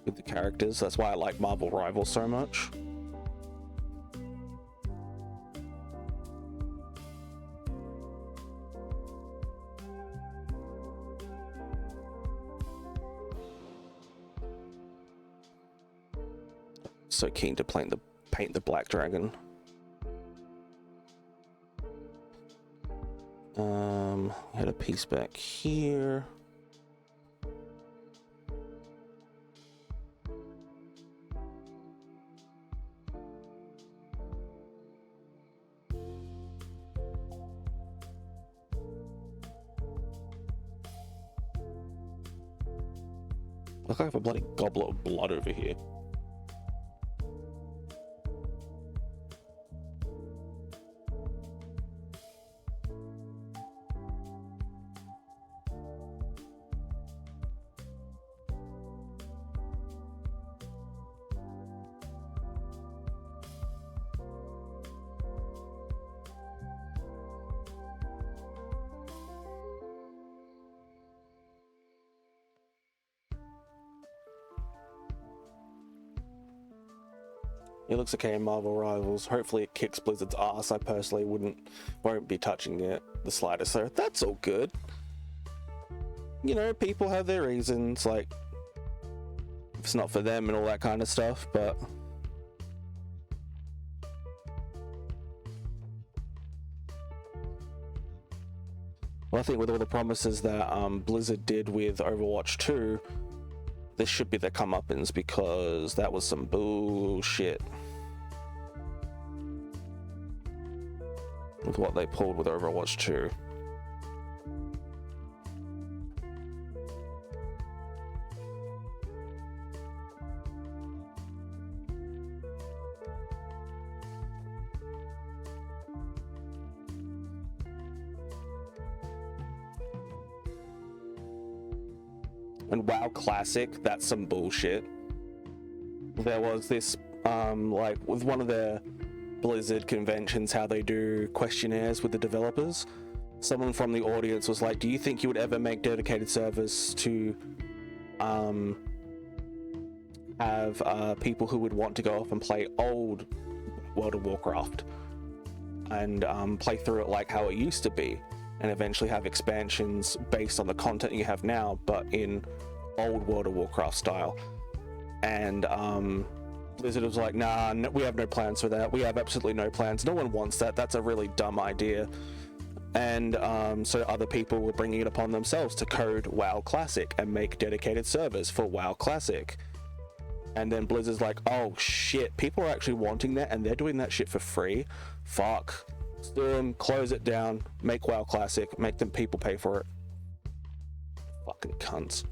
with the characters. That's why I like Marvel Rivals so much. So keen to paint the Black Dragon. Had a piece back here. Look, I have a bloody goblet of blood over here. It looks okay in Marvel Rivals. Hopefully it kicks Blizzard's ass. I personally won't be touching it the slightest, so that's all good. You know, people have their reasons, like, it's not for them and all that kind of stuff, but Well, I think with all the promises that Blizzard did with Overwatch 2, this should be their comeuppance, because that was some bullshit with what they pulled with Overwatch 2. And WoW Classic, that's some bullshit. There was this, like, with one of their Blizzard conventions, how they do questionnaires with the developers. Someone from the audience was like, do you think you would ever make dedicated servers to have people who would want to go off and play old World of Warcraft and play through it like how it used to be, and eventually have expansions based on the content you have now, but in old World of Warcraft style? And Blizzard was like, nah, no, we have no plans for that. We have absolutely no plans. No one wants that. That's a really dumb idea. And so other people were bringing it upon themselves to code WoW Classic and make dedicated servers for WoW Classic. And then Blizzard's like, oh shit, people are actually wanting that and they're doing that shit for free. Fuck. Sue them, close it down, make WoW Classic, make them people pay for it. Fucking cunts.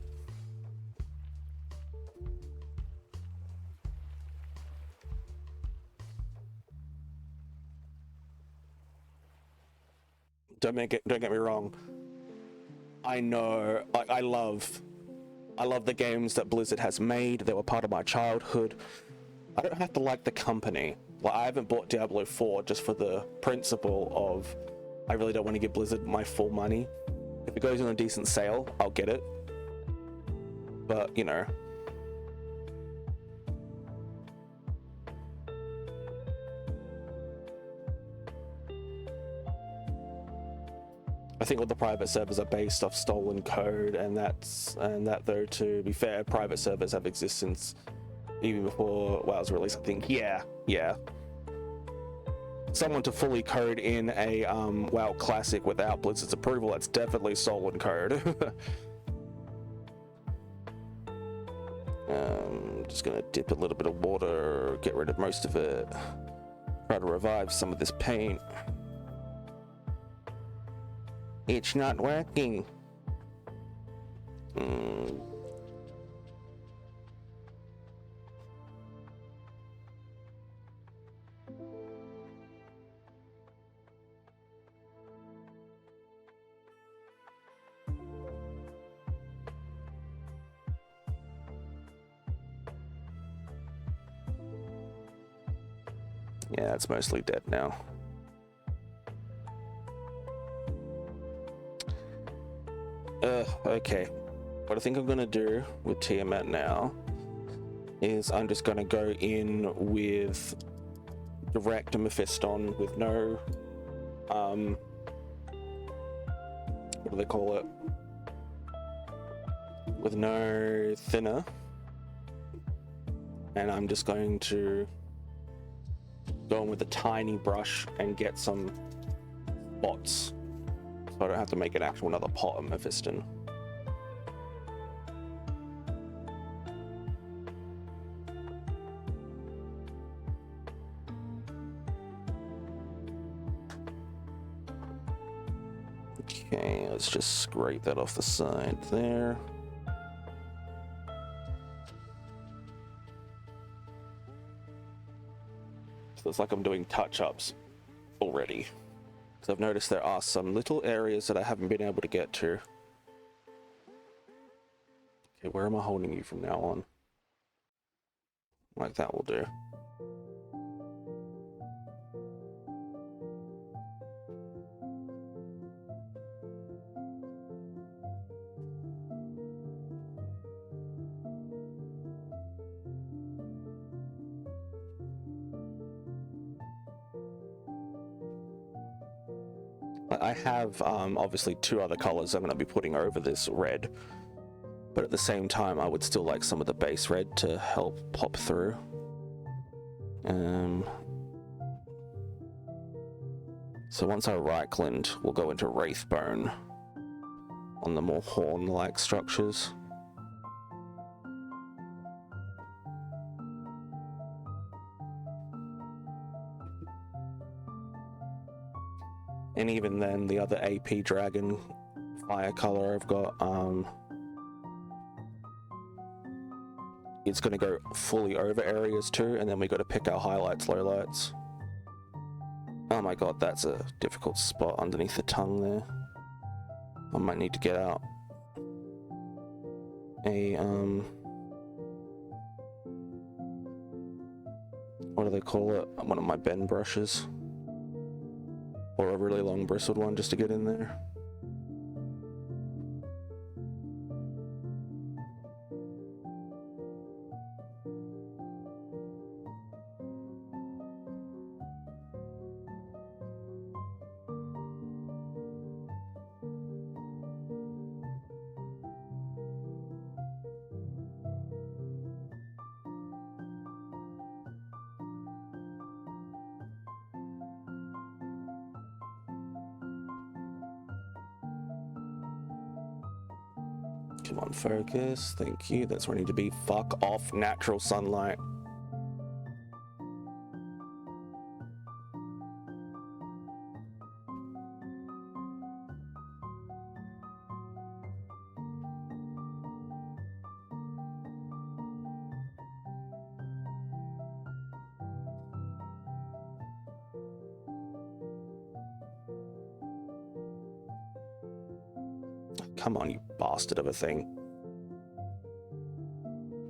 Don't get me wrong. I know, like, I love the games that Blizzard has made. They were part of my childhood. I don't have to like the company. Like, I haven't bought Diablo 4 just for the principle of I really don't want to give Blizzard my full money. If it goes on a decent sale, I'll get it. But, you know. I think all the private servers are based off stolen code, and that though, to be fair, private servers have existence even before WoW's release. I think, yeah. Someone to fully code in a WoW Classic without Blizzard's approval, that's definitely stolen code. Just gonna dip a little bit of water, get rid of most of it, try to revive some of this paint. It's not working. Yeah, it's mostly dead now. Okay. What I think I'm gonna do with Tiamat now is I'm just gonna go in with direct Mephiston with no what do they call it? With no thinner. And I'm just going to go in with a tiny brush and get some spots, so I don't have to make an actual another pot of Mephiston. Okay, let's just scrape that off the side there. So it's like I'm doing touch-ups already. So I've noticed there are some little areas that I haven't been able to get to. Okay, where am I holding you from now on? Like that will do. I have obviously two other colors I'm going to be putting over this red, but at the same time I would still like some of the base red to help pop through. So once I Reichland, we'll go into Wraithbone. on the more horn-like structures. And even then, the other AP dragon fire color I've got, it's going to go fully over areas too, and then we got to pick our highlights, lowlights. Oh my god, that's a difficult spot underneath the tongue there. I might need to get out a, what do they call it? One of my bend brushes. Or a really long bristled one just to get in there. Come on, focus. Thank you. That's where I need to be. Fuck off, natural sunlight. Come on, you bastard of a thing.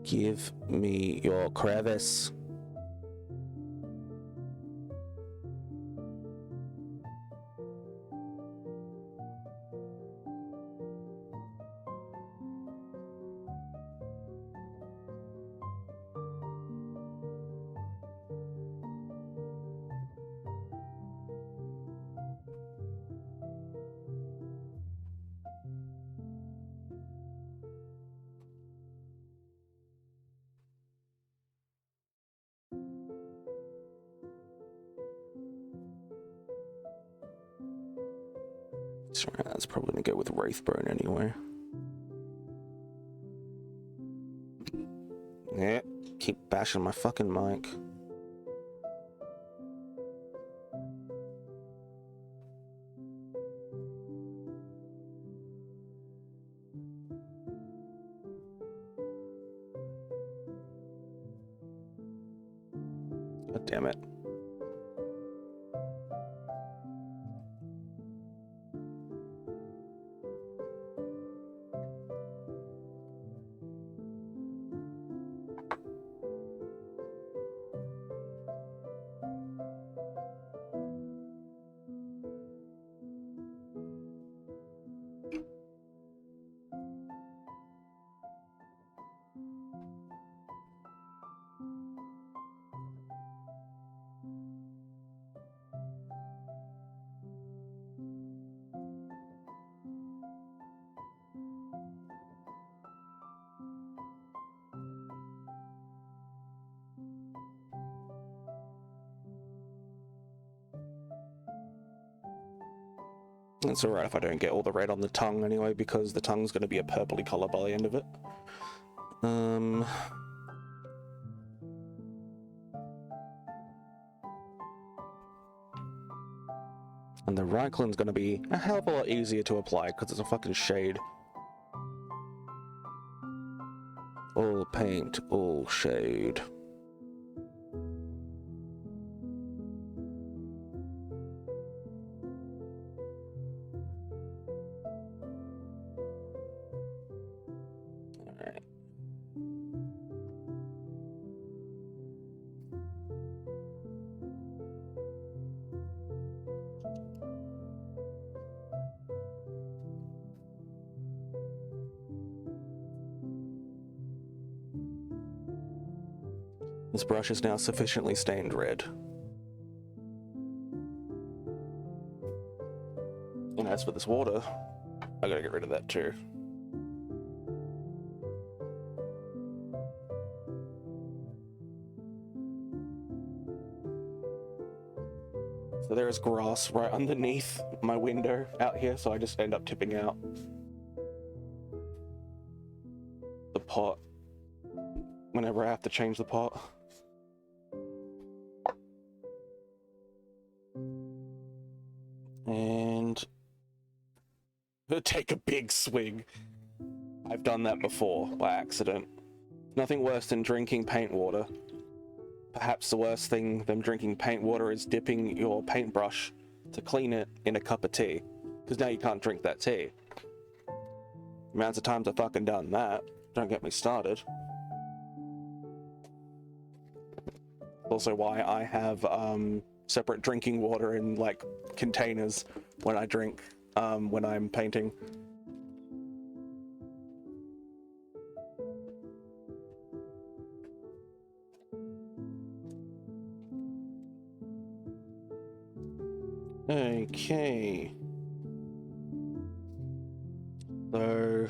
Give me your crevice. Sorry, that's probably gonna go with Wraithbone anyway. Yeah, keep bashing my fucking mic. God damn it. It's alright if I don't get all the red on the tongue anyway, because the tongue's going to be a purpley color by the end of it. And the Reikland's going to be a hell of a lot easier to apply because it's a fucking shade. All paint, all shade. This brush is now sufficiently stained red. And as for this water, I gotta get rid of that too. So there is grass right underneath my window out here, so I just end up tipping out. pot whenever I have to change the pot. And take a big swig. I've done that before by accident. Nothing worse than drinking paint water. Perhaps the worst thing than drinking paint water is dipping your paintbrush to clean it in a cup of tea, because now you can't drink that tea. Amounts of times I've fucking done that. Don't get me started. Also why I have separate drinking water in like containers when I drink when I'm painting. Okay. So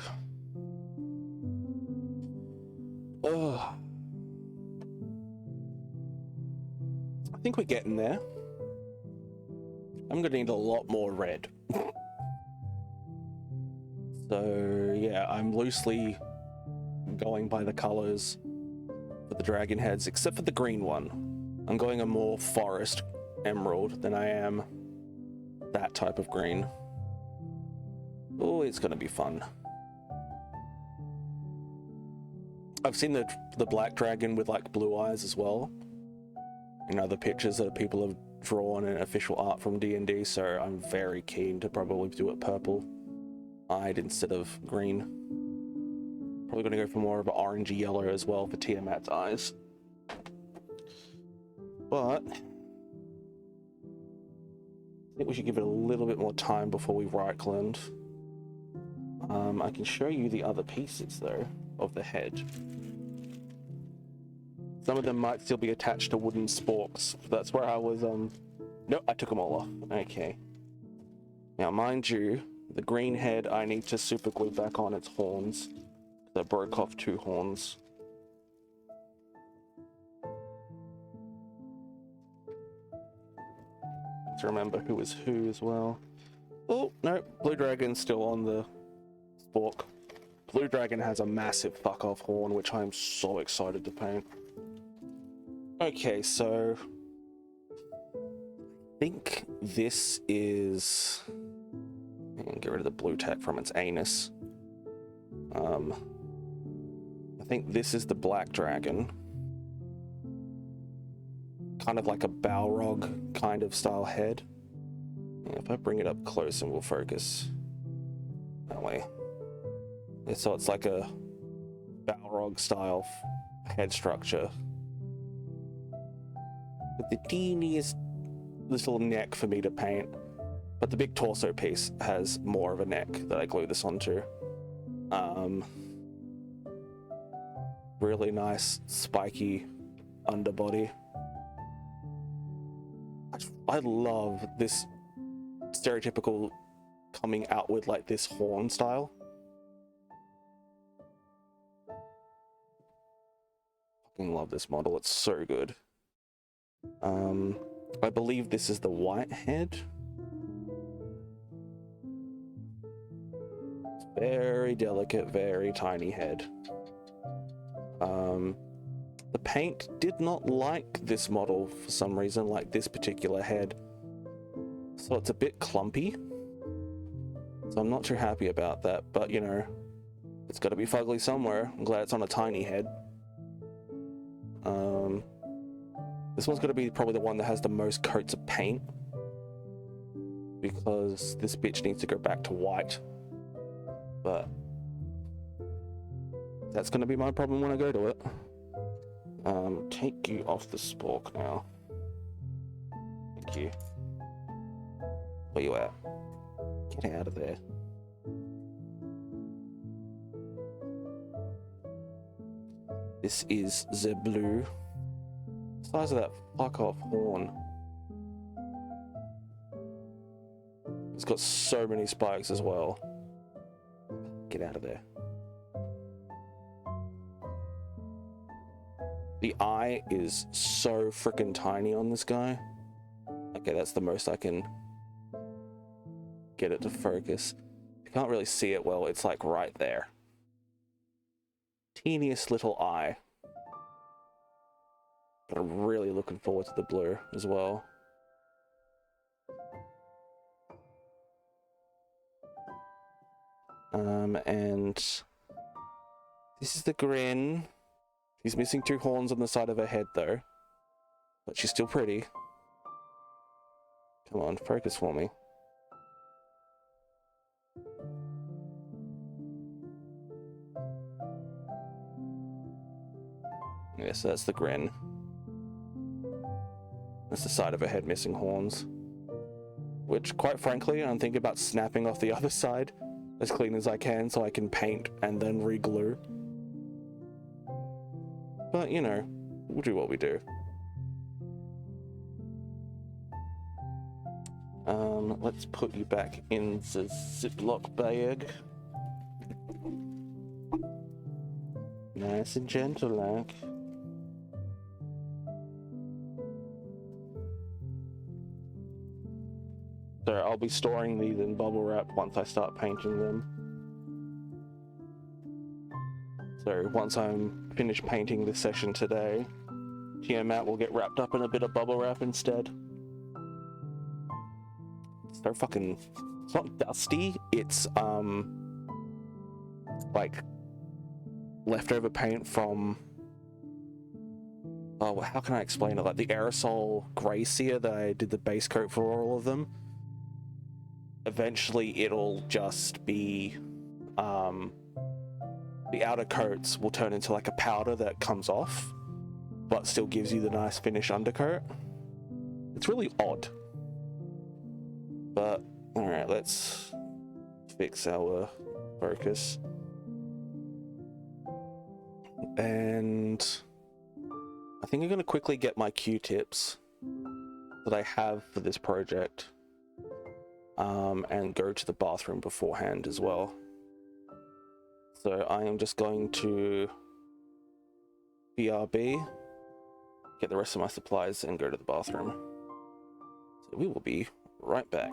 I think we're getting there. I'm gonna need a lot more red. So yeah, I'm loosely going by the colors for the dragon heads, except for the green one. I'm going a more forest emerald than I am that type of green. Oh, it's gonna be fun. I've seen the black dragon with like blue eyes as well in other pictures that people have drawn in official art from D&D, so I'm very keen to probably do it purple eyed instead of green. Probably gonna go for more of an orangey yellow as well for Tiamat's eyes. But I think we should give it a little bit more time before we right blend. I can show you the other pieces though of the head. Some of them might still be attached to wooden sporks. That's where I was, nope, I took them all off. Okay. Now, mind you, the green head, I need to super glue back on its horns. I broke off 2 horns. To remember who is who as well. Oh, no, blue dragon's still on the spork. Blue dragon has a massive fuck off horn, which I'm so excited to paint. Okay, so I think this is, I'm gonna get rid of the blue tack from its anus. I think this is the black dragon. Kind of like a Balrog kind of style head. Yeah, if I bring it up close and we'll focus that way. Yeah, so it's like a Balrog style head structure. With the teeniest little neck for me to paint, but the big torso piece has more of a neck that I glue this onto. Really nice spiky underbody. I love this stereotypical coming out with like this horn style. Fucking love this model, it's so good. I believe this is the white head. Very delicate, very tiny head. The paint did not like this model for some reason, like this particular head. So it's a bit clumpy. So I'm not too happy about that, but you know, it's gotta be fugly somewhere. I'm glad it's on a tiny head. This one's gonna be probably the one that has the most coats of paint, because this bitch needs to go back to white. But that's gonna be my problem when I go to it. Take you off the spork now. Thank you. Where you at? Get out of there. This is the blue. The size of that fuck off horn. It's got so many spikes as well. Get out of there. The eye is so freaking tiny on this guy. Okay, that's the most I can get it to focus. You can't really see it well, it's like right there. teeniest little eye. But I'm really looking forward to the blue as well. And this is the grin. She's missing 2 horns on the side of her head though, but she's still pretty. Come on, focus for me. Yes, that's the grin. That's the side of her head missing horns. Which, quite frankly, I'm thinking about snapping off the other side as clean as I can so I can paint and then re-glue. But, you know, we'll do what we do. Let's put you back in the Ziploc bag. Nice and gentle like. So I'll be storing these in bubble wrap once I start painting them. So once I'm finished painting this session today, Tiamat will get wrapped up in a bit of bubble wrap instead. It's so fucking... It's not dusty, it's like leftover paint from... Oh, how can I explain it? Like the aerosol grey sear that I did the base coat for all of them. Eventually it'll just be... the outer coats will turn into like a powder that comes off, but still gives you the nice finish undercoat. It's really odd. But, alright, let's fix our focus. And I think I'm going to quickly get my Q-tips that I have for this project, and go to the bathroom beforehand as well. So I am just going to BRB, get the rest of my supplies, and go to the bathroom. So we will be right back.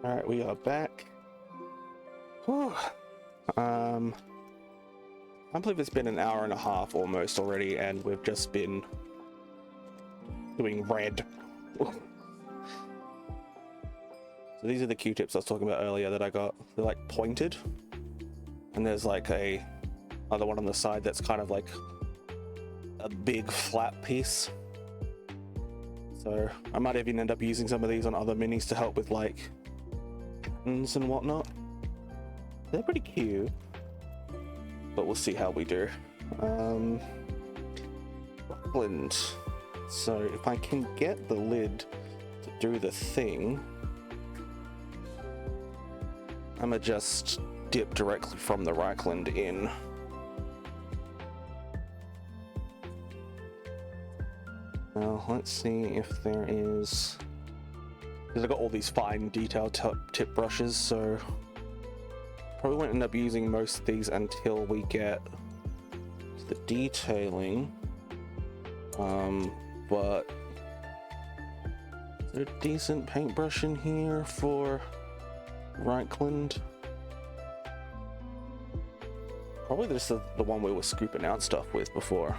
All right, we are back. Whew. I believe it's been an hour and a half almost already, and we've just been doing red. So these are the Q-tips I was talking about earlier that I got. They're like pointed, and there's like a other one on the side that's kind of like a big flat piece. So I might even end up using some of these on other minis to help with like patterns and whatnot. They're pretty cute, but we'll see how we do. Blend. So if I can get the lid to do the thing, I'ma just dip directly from the Reichland in. Now let's see if there is, because I've got all these fine detail tip brushes, so probably won't end up using most of these until we get to the detailing. But is there a decent paintbrush in here for Reichland? Probably this is the one we were scooping out stuff with before.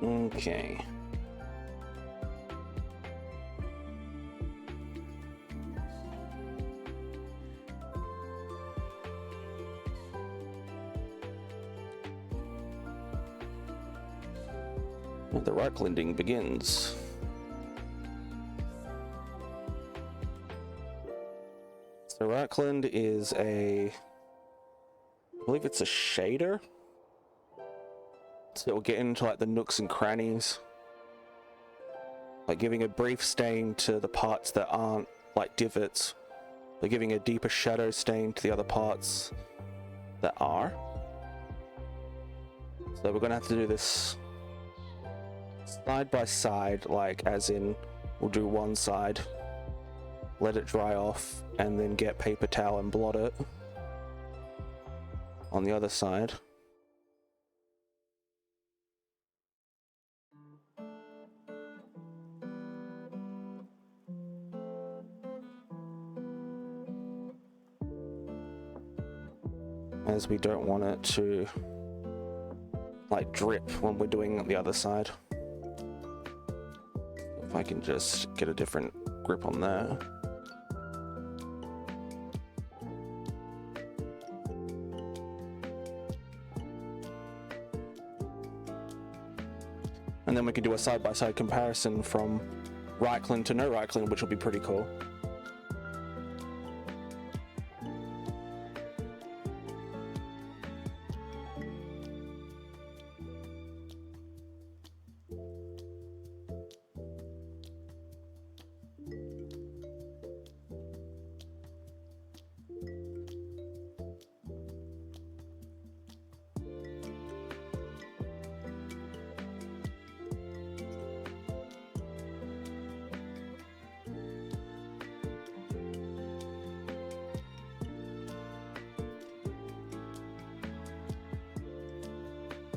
Okay. The Reichlanding begins. So Reichland is I believe it's a shader. So it'll get into like the nooks and crannies, like giving a brief stain to the parts that aren't like divots, but giving a deeper shadow stain to the other parts that are. So we're gonna have to do this side by side, like as in we'll do one side, let it dry off, and then get paper towel and blot it on the other side. As we don't want it to like drip when we're doing the other side. If I can just get a different grip on that. And then we can do a side-by-side comparison from Reichland to no Reichland, which will be pretty cool.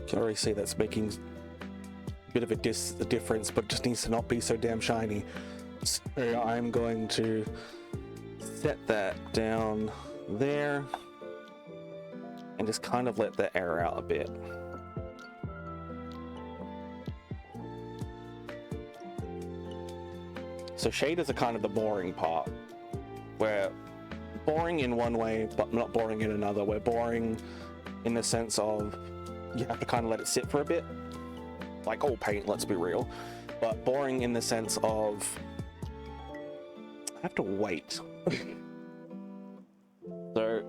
I already see that's making a bit of a difference, but it just needs to not be so damn shiny. So I'm going to set that down there and just kind of let that air out a bit. So shaders are kind of the boring part, where boring in one way but not boring in another. We're boring in the sense of you have to kind of let it sit for a bit, like all paint, let's be real, but boring in the sense of I have to wait. So,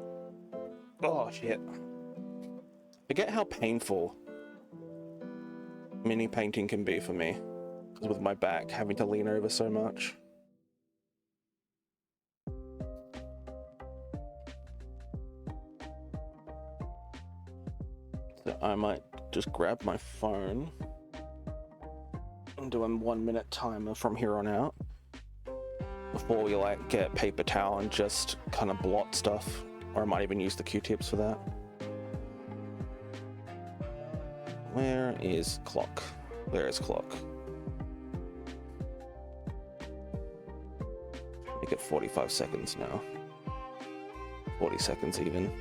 oh shit, forget how painful mini painting can be for me, because with my back having to lean over so much. So I might just grab my phone. I'm doing 1 minute timer from here on out before we like get paper towel and just kind of blot stuff, or I might even use the Q-tips for that. Where is clock? There is clock. Make it 45 seconds now. 40 seconds even.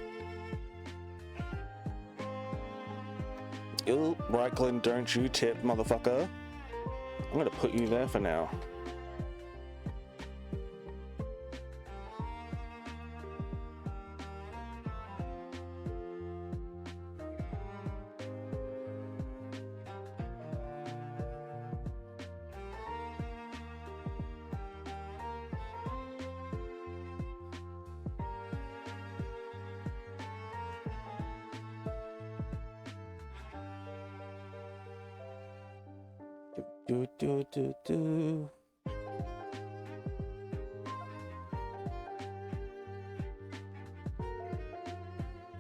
Ew, Reichland, don't you tip, motherfucker. I'm gonna put you there for now. Do.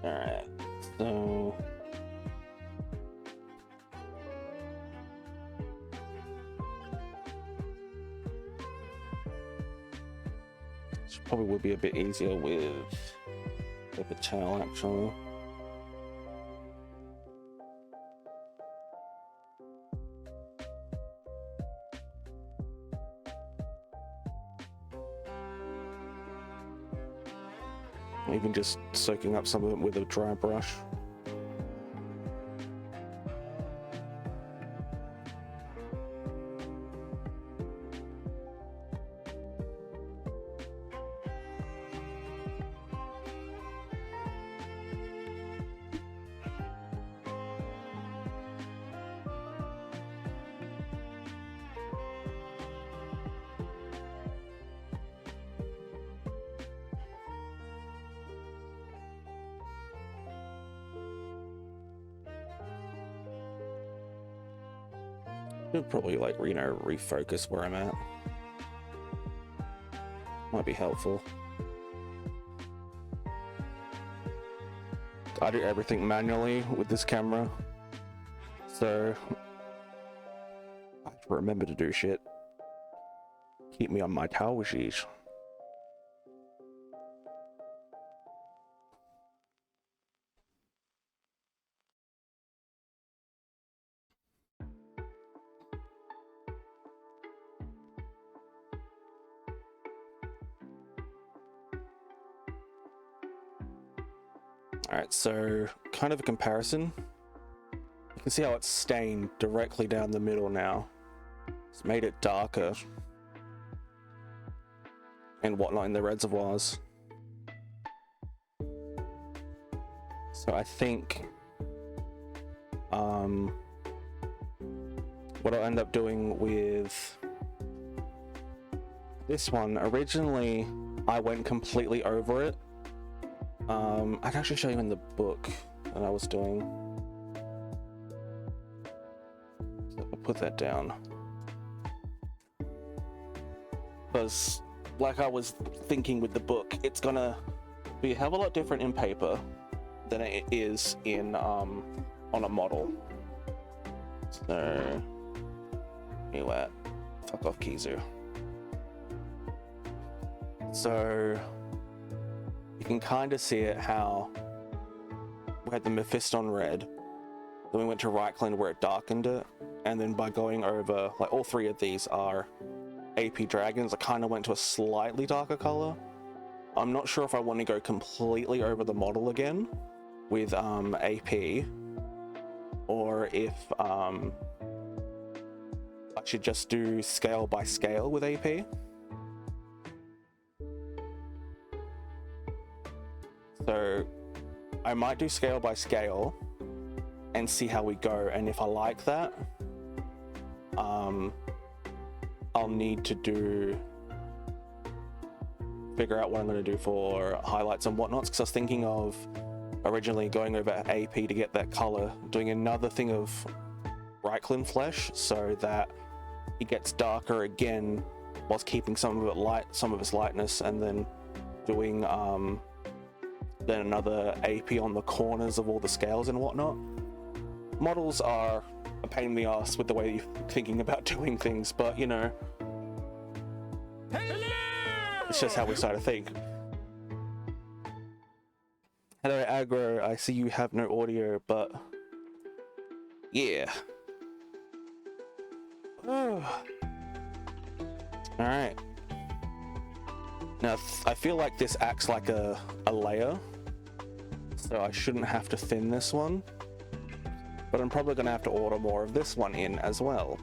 All right, so this probably would be a bit easier with paper towel, actually. Even just soaking up some of it with a dry brush. It'll probably like, you know, refocus where I'm at. Might be helpful. I do everything manually with this camera, so I have to remember to do shit. Keep me on my toesies. Alright, so kind of a comparison. You can see how it's stained directly down the middle now. It's made it darker and whatnot in the reservoirs. So I think what I'll end up doing with this one, originally I went completely over it. I can actually show you in the book that I was doing. So I'll put that down. Because, like I was thinking with the book, it's gonna be a hell of a lot different in paper than it is in on a model. So, anyway, fuck off, Kizu. So you can kind of see it how we had the Mephiston red, then we went to Reichland where it darkened it, and then by going over, like, all three of these are AP dragons, I kind of went to a slightly darker color. I'm not sure if I want to go completely over the model again with AP, or if I should just do scale by scale with AP. So I might do scale by scale and see how we go, and if I like that, I'll need to figure out what I'm going to do for highlights and whatnots, because I was thinking of originally going over AP to get that color, doing another thing of Reichland flesh so that it gets darker again whilst keeping some of it light, some of its lightness, and then doing then another AP on the corners of all the scales and whatnot. Models are a pain in the ass with the way you're thinking about doing things, but you know, it's just how we start to think. Hello, Aggro. I see you have no audio, but yeah. Oh. All right. Now, I feel like this acts like a layer, so I shouldn't have to thin this one, but I'm probably going to have to order more of this one in as well.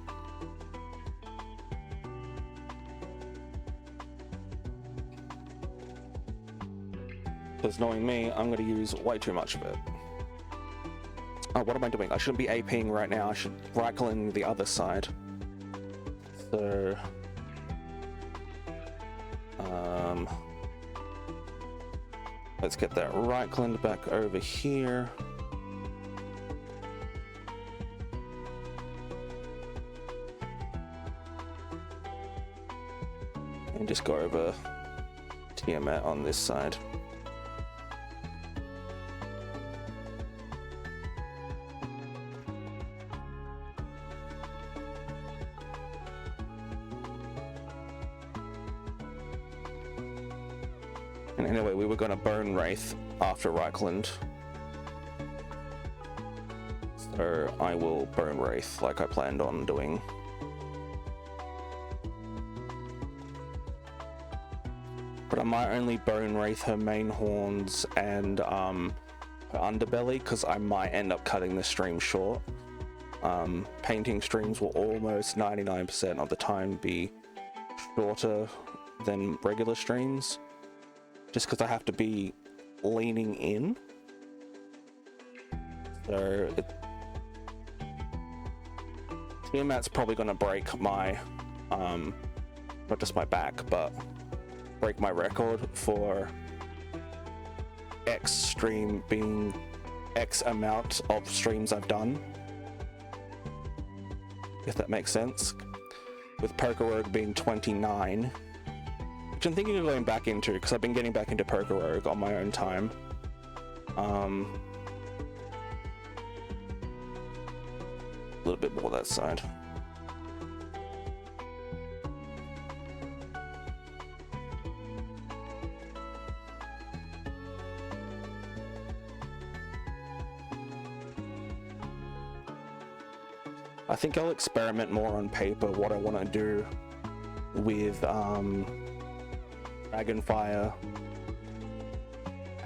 Because knowing me, I'm going to use way too much of it. Oh, what am I doing? I shouldn't be APing right now. I should right-click the other side. So... let's get that right-click back over here. And just go over Tiamat on this side. And anyway, we were going to burn Wraith after Reichland. So I will burn Wraith like I planned on doing. But I might only bone Wraith her main horns and her underbelly, because I might end up cutting the stream short. Painting streams will almost 99% of the time be shorter than regular streams, just because I have to be leaning in. So Tiamat's probably going to break my, not just my back, but break my record for X stream being X amount of streams I've done, if that makes sense. With Poker Rogue being 29, which I'm thinking of going back into, because I've been getting back into Poker Rogue on my own time. A little bit more that side. I think I'll experiment more on paper what I want to do with Dragonfire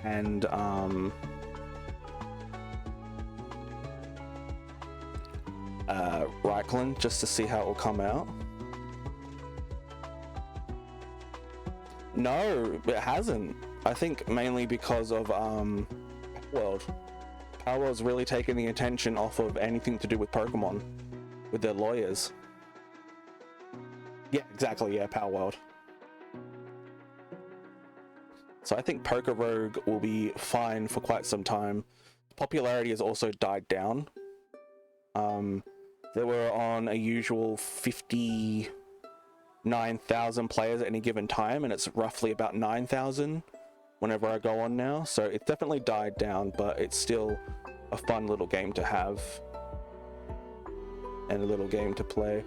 and Reichland, just to see how it will come out. No, it hasn't. I think mainly because of World. Power World's really taken the attention off of anything to do with Pokemon, with their lawyers. Yeah, exactly, yeah, Power World. So I think Poker Rogue will be fine for quite some time. Popularity has also died down. There were on a usual 59,000 players at any given time, and it's roughly about 9,000 whenever I go on now. So it's definitely died down, but it's still a fun little game to have and a little game to play.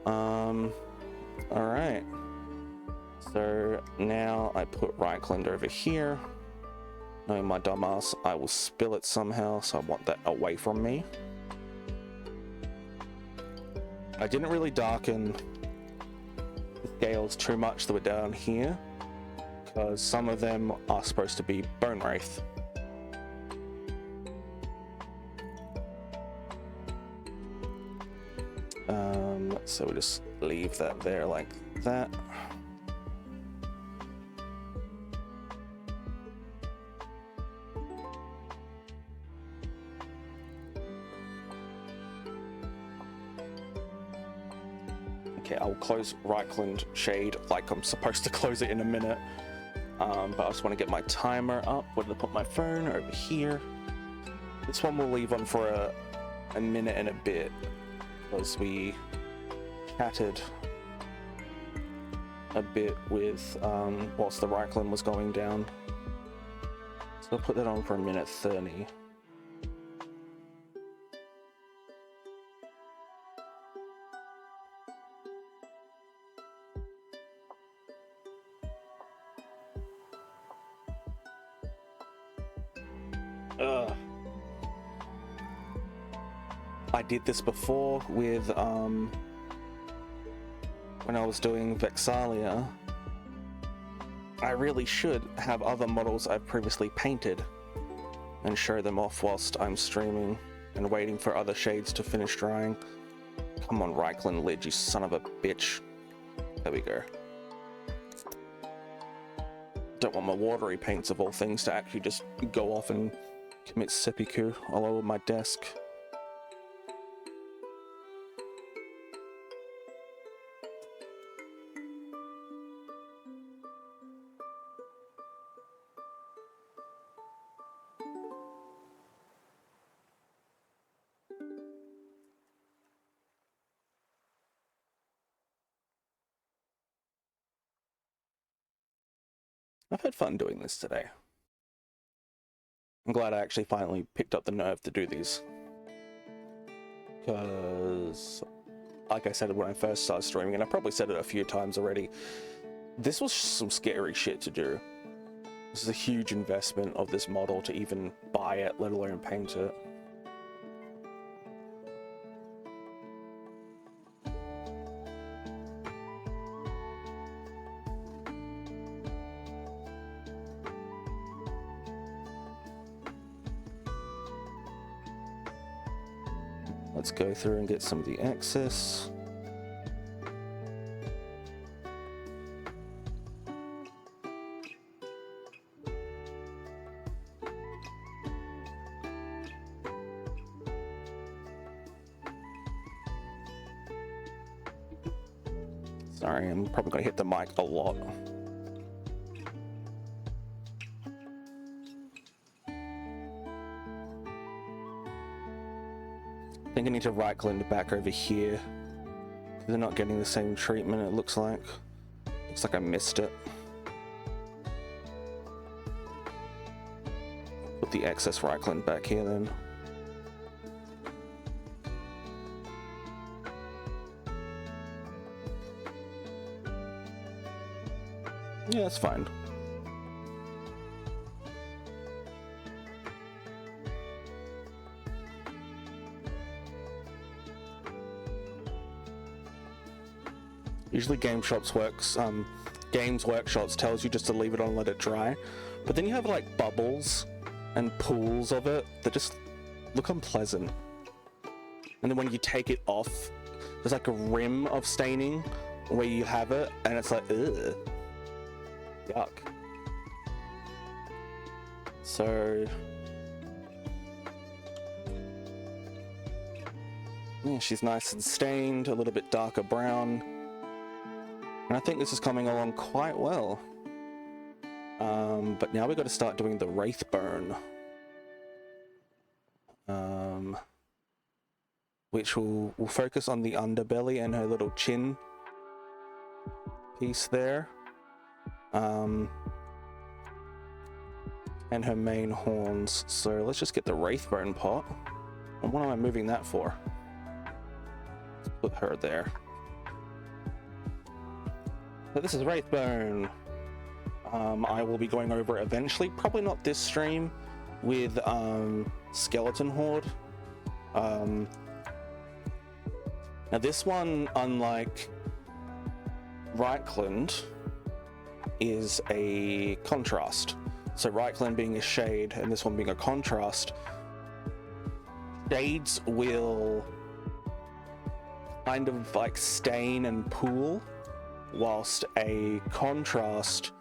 All right. So now I put Reichland over here. Knowing my dumbass, I will spill it somehow, so I want that away from me. I didn't really darken the scales too much that were down here, because some of them are supposed to be Bone Wraith. So we just leave that there like that. Okay, I'll close Reichland Shade like I'm supposed to close it in a minute. But I just want to get my timer up. Where did I put my phone? Over here. This one we'll leave on for a minute and a bit, because we chatted a bit with whilst the Reichland was going down. So I'll put that on for a minute 30. I did this before with when I was doing Vex'ahlia. I really should have other models I've previously painted and show them off whilst I'm streaming and waiting for other shades to finish drying. Come on, Reichland Lid, you son of a bitch. There we go. Don't want my watery paints of all things to actually just go off and commit seppuku all over my desk. I've had fun doing this today. I'm glad I actually finally picked up the nerve to do these. Because, like I said when I first started streaming, and I probably said it a few times already, this was some scary shit to do. This is a huge investment of this model to even buy it, let alone paint it. Let's go through and get some of the excess. Sorry, I'm probably gonna hit the mic a lot. I think I need to right click back over here. They're not getting the same treatment, it looks like. Looks like I missed it. Put the excess right click back here then. Yeah, that's fine. Usually Games Workshops tells you just to leave it on and let it dry, but then you have like bubbles and pools of it that just look unpleasant. And then when you take it off, there's like a rim of staining where you have it, and it's like, ugh, yuck. So yeah, she's nice and stained, a little bit darker brown. And I think this is coming along quite well. But now we've got to start doing the Wraith Burn. Which will focus on the underbelly and her little chin piece there. And her main horns. So let's just get the Wraith Burn pot. And what am I moving that for? Let's put her there. So this is Wraithbone. I will be going over it eventually, probably not this stream, with Skeleton Horde. Now this one, unlike Reichland, is a contrast. So Reichland being a shade and this one being a contrast, shades will kind of like stain and pool, whilst a contrast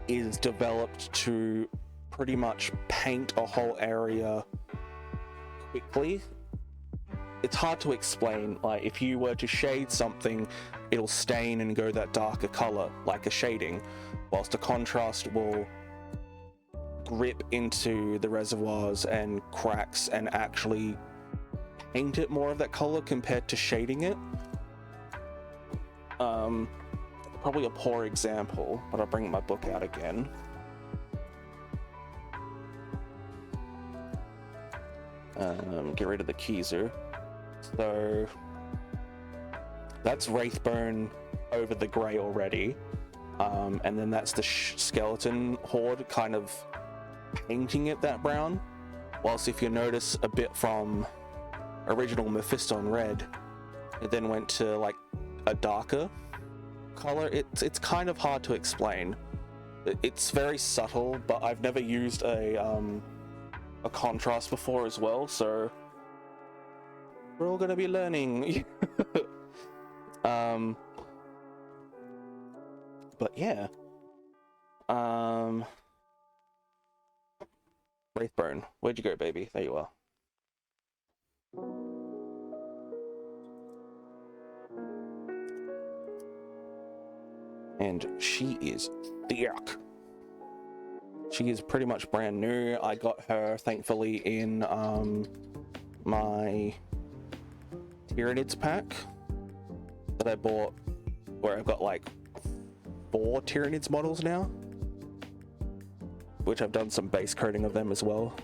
is developed to pretty much paint a whole area quickly. It's hard to explain. Like if you were to shade something, it'll stain and go that darker color like a shading, whilst a contrast will grip into the reservoirs and cracks and actually paint it more of that color compared to shading it. Probably a poor example, but I'll bring my book out again. Get rid of the Keyser. So that's Wraithbone over the grey already. And then that's the Skeleton Horde kind of painting it that brown. Whilst if you notice a bit from original Mephisto in red, it then went to like a darker color. It's kind of hard to explain. It's very subtle, but I've never used a contrast before as well, so we're all gonna be learning. But yeah. Wraithbone, where'd you go, baby? There you are. And she is thick. She is pretty much brand new. I got her, thankfully, in my Tyranids pack that I bought, where I've got like 4 Tyranids models now, which I've done some base coating of them as well.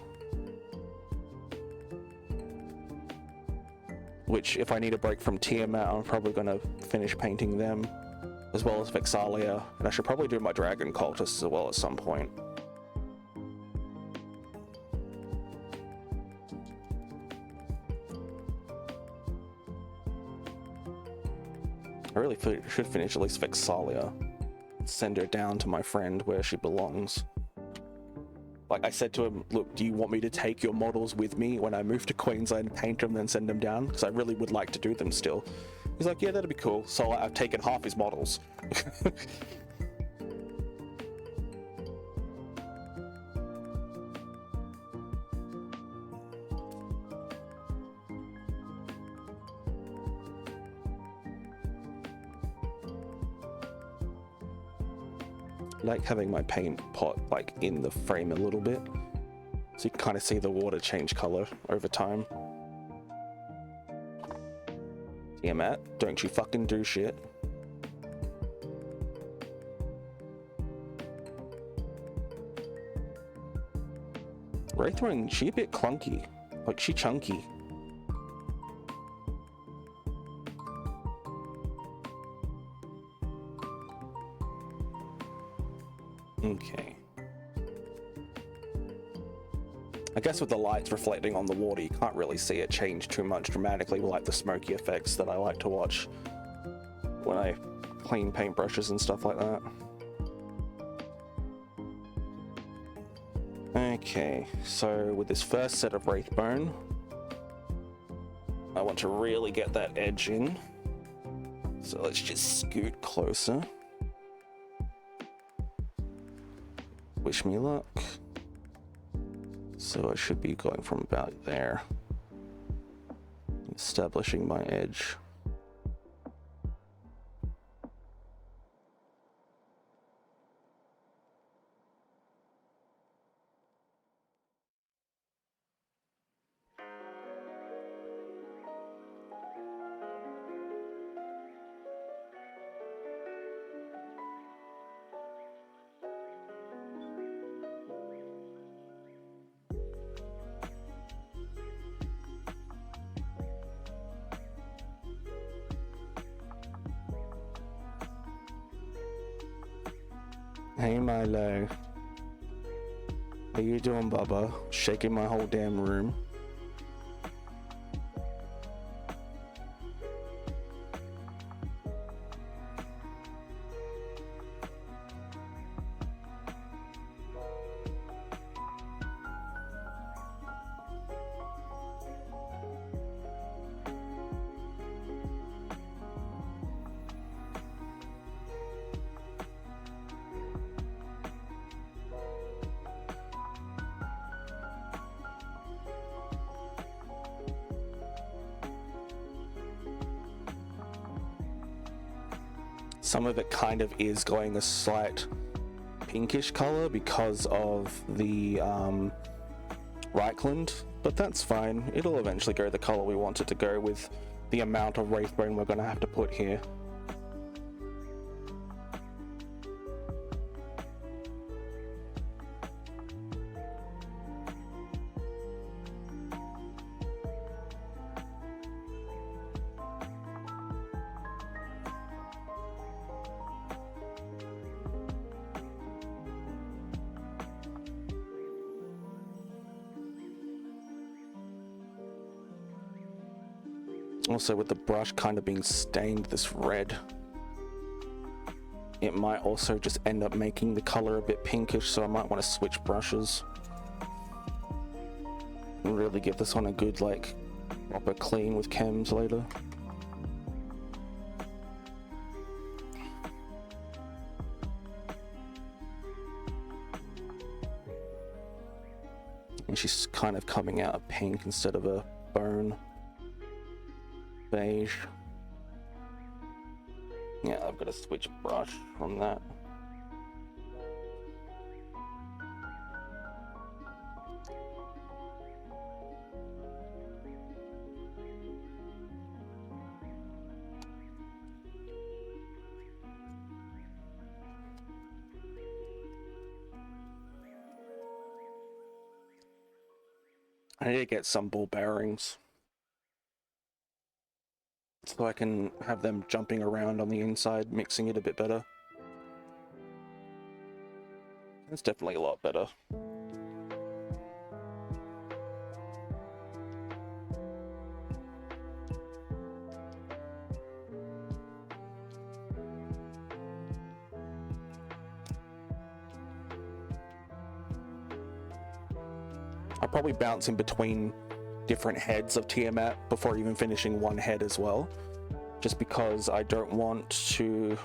Which, if I need a break from Tiamat, I'm probably going to finish painting them, as well as Vex'ahlia, and I should probably do my dragon cultists as well at some point. I really should finish at least Vex'ahlia. Send her down to my friend where she belongs. Like I said to him, look, do you want me to take your models with me when I move to Queensland, paint them, then send them down? Because I really would like to do them still. He's like, yeah, that'd be cool. So I've taken half his models. Like having my paint pot like in the frame a little bit, so you can kind of see the water change color over time. Yeah, Matt, don't you fucking do shit. Wraithbone, she a bit clunky, like she chunky. Okay. I guess with the lights reflecting on the water, you can't really see it change too much dramatically, like the smoky effects that I like to watch when I clean paintbrushes and stuff like that. Okay, so with this first set of Wraithbone, I want to really get that edge in. So let's just scoot closer. Wish me luck. So I should be going from about there, establishing my edge. Hey Milo, how you doing, Bubba? Shaking my whole damn room. Some of it kind of is going a slight pinkish color because of the Reichland, but that's fine. It'll eventually go the color we want it to go with the amount of Wraithbone we're going to have to put here. Also, with the brush kind of being stained this red, it might also just end up making the color a bit pinkish, so I might want to switch brushes and really give this one a good, like, proper clean with chems later. And she's kind of coming out a pink instead of a bone beige. Yeah, I've got to switch brush from that. I need to get some ball bearings so I can have them jumping around on the inside, mixing it a bit better. It's definitely a lot better. I'll probably bounce in between different heads of Tiamat before even finishing one head as well, just because I don't want to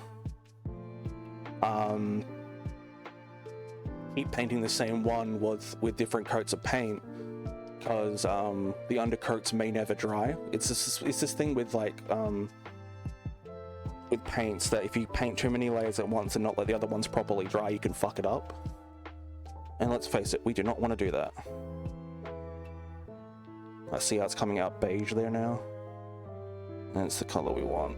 keep painting the same one with different coats of paint, because the undercoats may never dry. It's this thing with like with paints that if you paint too many layers at once and not let the other ones properly dry, you can fuck it up. And let's face it, we do not want to do that. I see how it's coming out beige there now. And it's the color we want.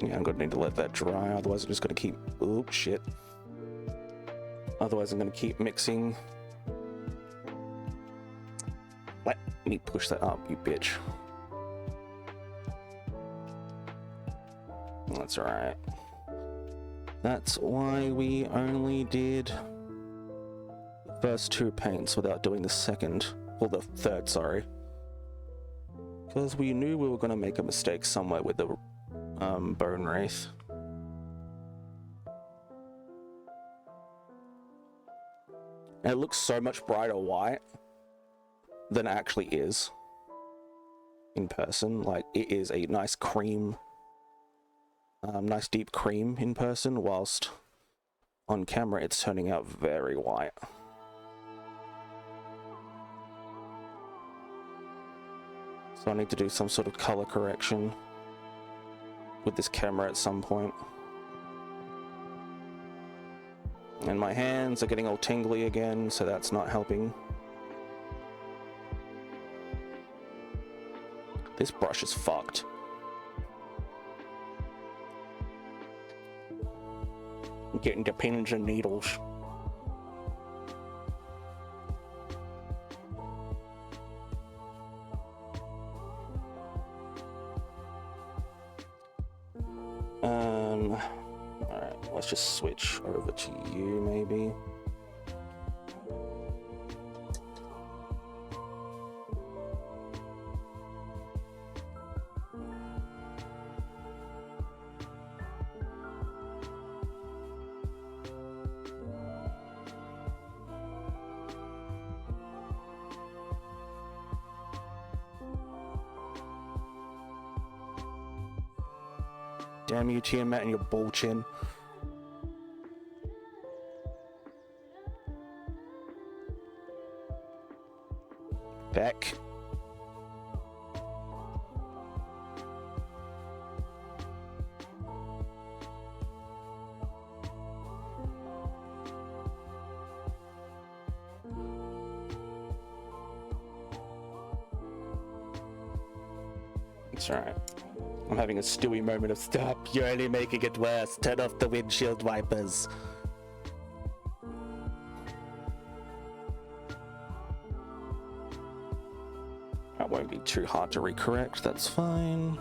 Yeah, I'm gonna need to let that dry, otherwise I'm just gonna keep, oops, shit. Otherwise I'm gonna keep mixing. Let me push that up, you bitch. That's alright. That's why we only did the first two paints without doing the second, or the third, sorry. Because we knew we were gonna make a mistake somewhere with the bone wraith. And it looks so much brighter white than it actually is in person. Like, it is a nice cream, nice deep cream in person, whilst on camera it's turning out very white. So I need to do some sort of color correction with this camera at some point. And my hands are getting all tingly again, so that's not helping. This brush is fucked. I'm getting to pins and needles. Alright, let's just switch over to you, maybe. Damn you, Tiamat, and your bull chin. Back. It's alright. I'm having a Stewie moment of stop, you're only making it worse. Turn off the windshield wipers. won't be too hard to recorrect, that's fine.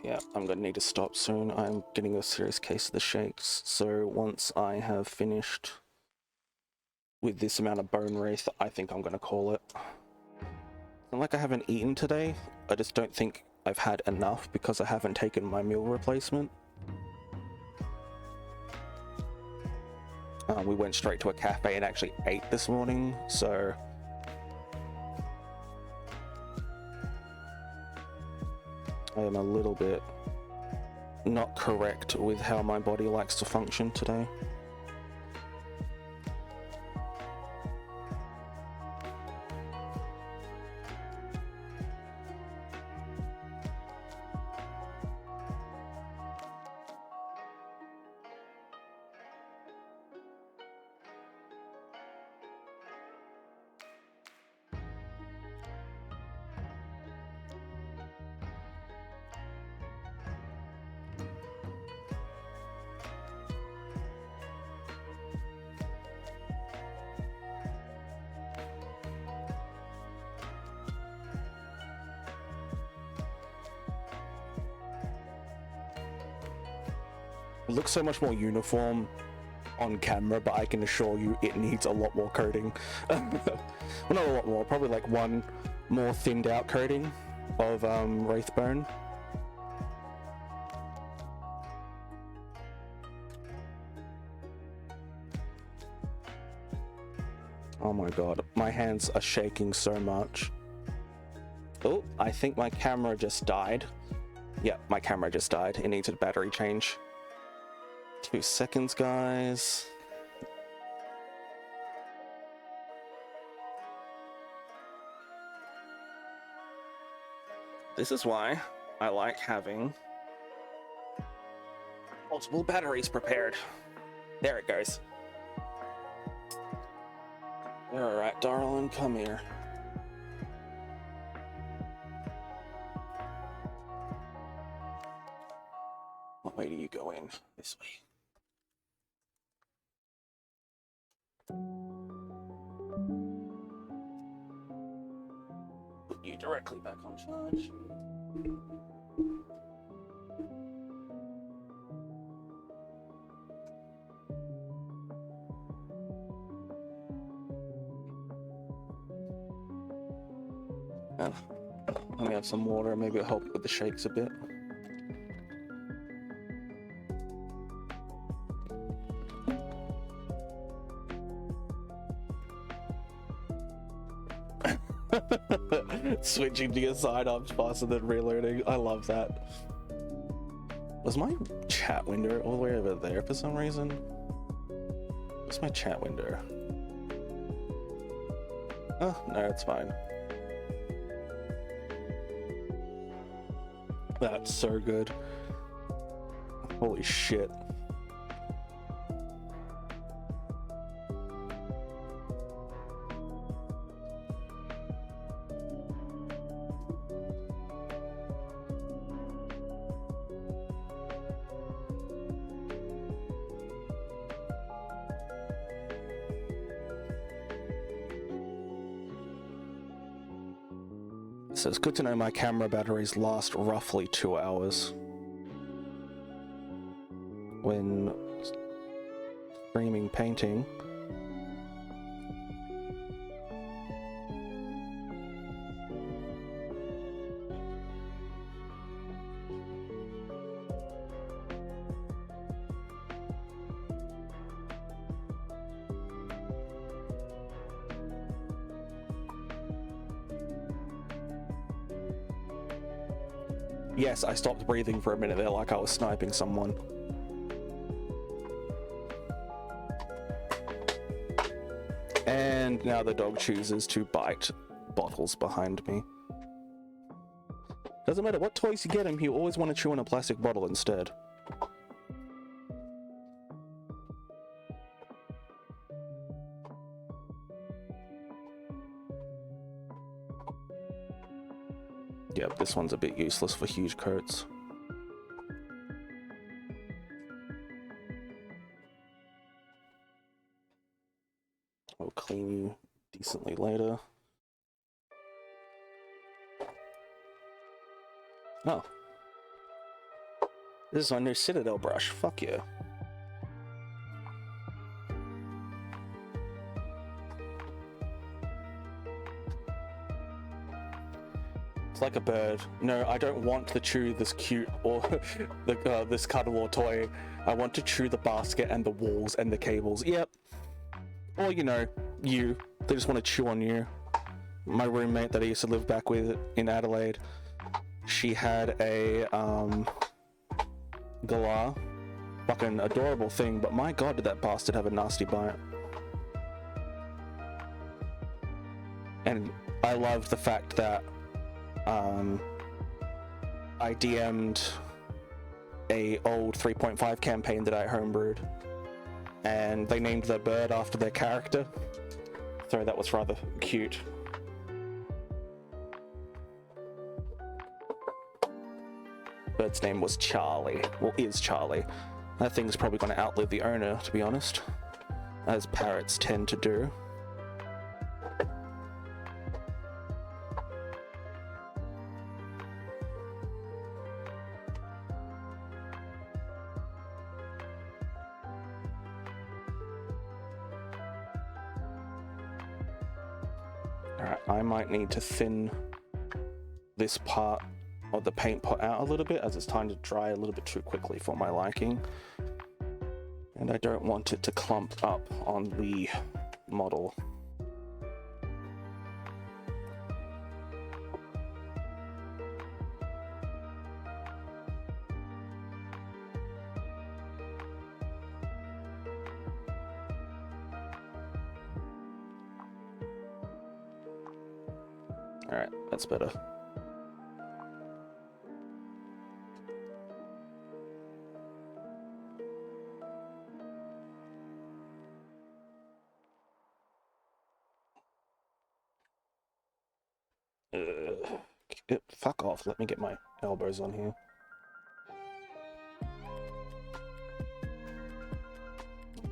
Yeah, I'm gonna need to stop soon. I'm getting a serious case of the shakes. So once I have finished with this amount of bone wraith, I think I'm gonna call it. It's not like I haven't eaten today. I just don't think I've had enough because I haven't taken my meal replacement. We went straight to a cafe and actually ate this morning, so I am a little bit not correct with how my body likes to function today. It looks so much more uniform on camera, but I can assure you it needs a lot more coating. Well, not a lot more, probably like one more thinned out coating of wraith bone. Oh my god, my hands are shaking so much. Oh, I think my camera just died. Yep, my camera just died. It needs a battery change. 2 seconds, guys. This is why I like having multiple batteries prepared. There it goes. All right, darling, come here. What way do you go in? This way. Put you directly back on charge. Let me have some water, maybe it'll help with the shakes a bit. Switching to your sidearms faster than reloading. I love that. Was my chat window all the way over there for some reason? What's my chat window? Oh, no, it's fine. That's so good. Holy shit. So it's good to know my camera batteries last roughly 2 hours when streaming painting. Yes, I stopped breathing for a minute there like I was sniping someone. And now the dog chooses to bite bottles behind me. Doesn't matter what toys you get him, he'll always want to chew on a plastic bottle instead. Yep, this one's a bit useless for huge coats. I'll clean you decently later. Oh. This is my new Citadel brush. Fuck yeah. It's like a bird. No, I don't want to chew this cute or this cuddle or toy. I want to chew the basket and the walls and the cables. Yep. Or, you know, you. They just want to chew on you. My roommate that I used to live back with in Adelaide, she had a galah. Fucking adorable thing, but my god did that bastard have a nasty bite. And I loved the fact that I DM'd a old 3.5 campaign that I homebrewed, and they named their bird after their character. So that was rather cute. Bird's name was Charlie. Well, is Charlie. That thing's probably going to outlive the owner, to be honest, as parrots tend to do. Alright, I might need to thin this part of the paint pot out a little bit, as it's starting to dry a little bit too quickly for my liking. And I don't want it to clump up on the model. Alright, that's better. Fuck off, let me get my elbows on here.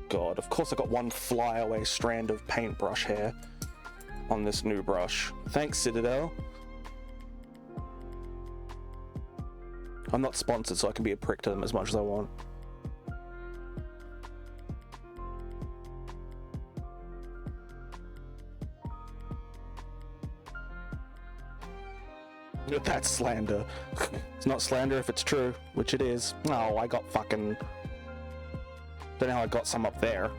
God, of course I got one flyaway strand of paintbrush hair on this new brush. Thanks, Citadel. I'm not sponsored, so I can be a prick to them as much as I want. That's slander. It's not slander if it's true, which it is. Oh, I got fucking... Don't know how I got some up there.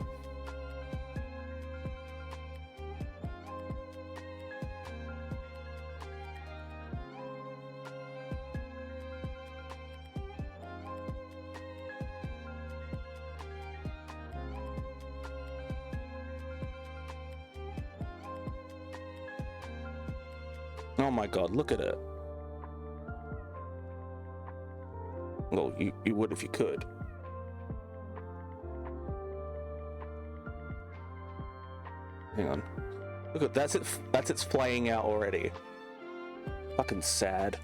Oh my god, look at it. Well, you would if you could. Hang on. Look at that's it's flaying out already. Fucking sad.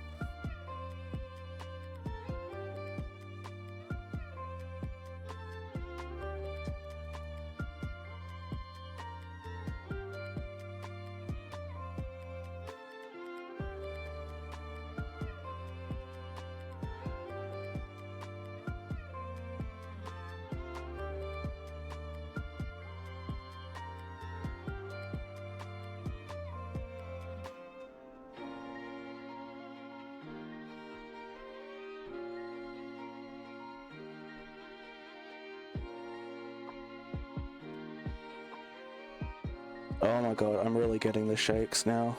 Oh my god, I'm really getting the shakes now.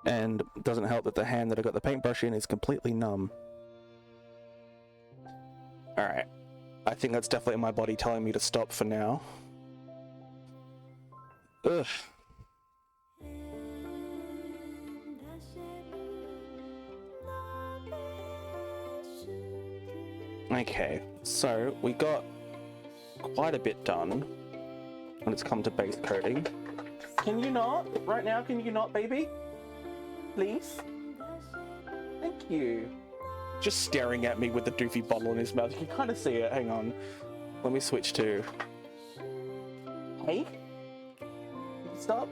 And it doesn't help that the hand that I got the paintbrush in is completely numb. Alright. I think that's definitely my body telling me to stop for now. Ugh. Okay, so we got quite a bit done when it's come to base coating. Can you not? Right now, can you not, baby? Please? Thank you. Just staring at me with the doofy bottle in his mouth. You can kind of see it. Hang on. Let me switch to... Hey? Stop.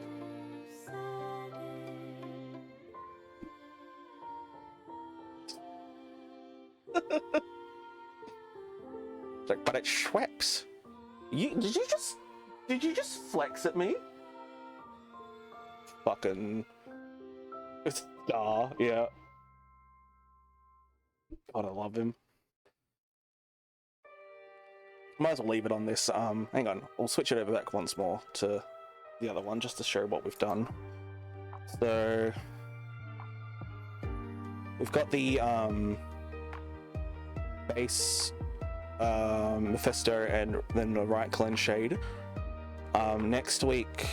Like, but it's Schweppes. Did you just flex at me? Fucking star, yeah. God, I love him. Might as well leave it on this. Hang on, we'll switch it over back once more to the other one just to show what we've done. So we've got the base Mephisto and then the right cleanse shade. Next week,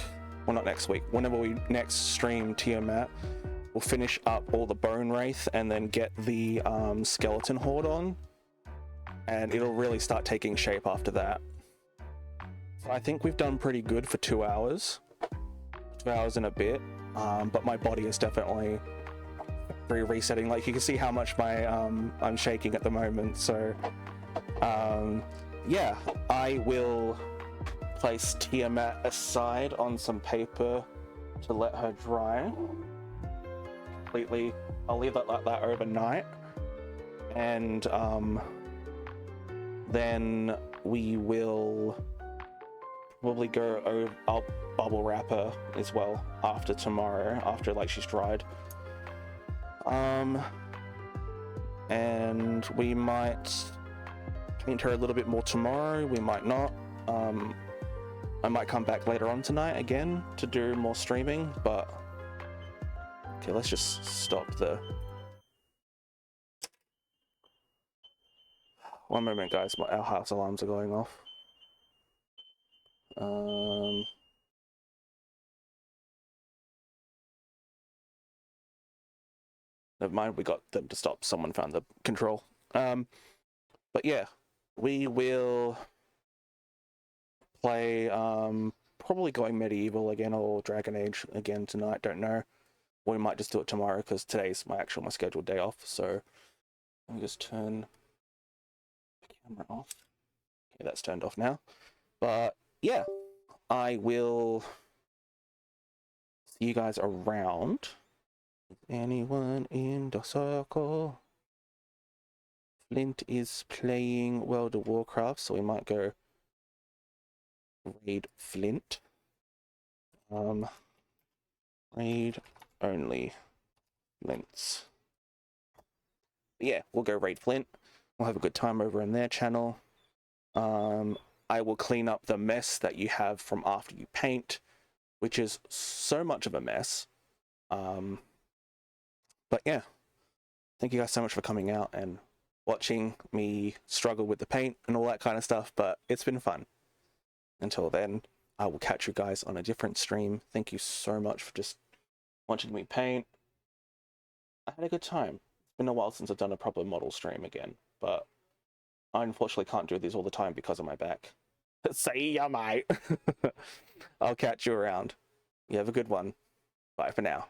well, not next week, whenever we next stream Tiamat, we'll finish up all the bone wraith and then get the skeleton horde on, and it'll really start taking shape after that. So I think we've done pretty good for 2 hours, 2 hours and a bit, but my body is definitely resetting. Like, you can see how much my I'm shaking at the moment. So yeah, I will place Tiamat aside on some paper to let her dry completely. I'll leave it like that overnight, and then we will probably go over. I'll bubble wrap her as well after tomorrow, after like she's dried. And we might paint her a little bit more tomorrow, we might not. I might come back later on tonight again to do more streaming, but okay, let's just stop the... One moment, guys, our house alarms are going off. Never mind, we got them to stop. Someone found the control. But yeah, we will play probably going medieval again or Dragon Age again tonight. Don't know. We might just do it tomorrow because today's my scheduled day off. So let me just turn the camera off. Okay, that's turned off now. But yeah, I will see you guys around. Is anyone in the circle? Flint is playing World of Warcraft, so we might go raid Flint. Raid only Flints. But yeah, we'll go raid Flint. We'll have a good time over in their channel. I will clean up the mess that you have from after you paint, which is so much of a mess. But yeah, thank you guys so much for coming out and watching me struggle with the paint and all that kind of stuff, but it's been fun. Until then, I will catch you guys on a different stream. Thank you so much for just watching me paint. I had a good time. It's been a while since I've done a proper model stream again, but I unfortunately can't do these all the time because of my back. See ya, mate. I'll catch you around. You have a good one. Bye for now.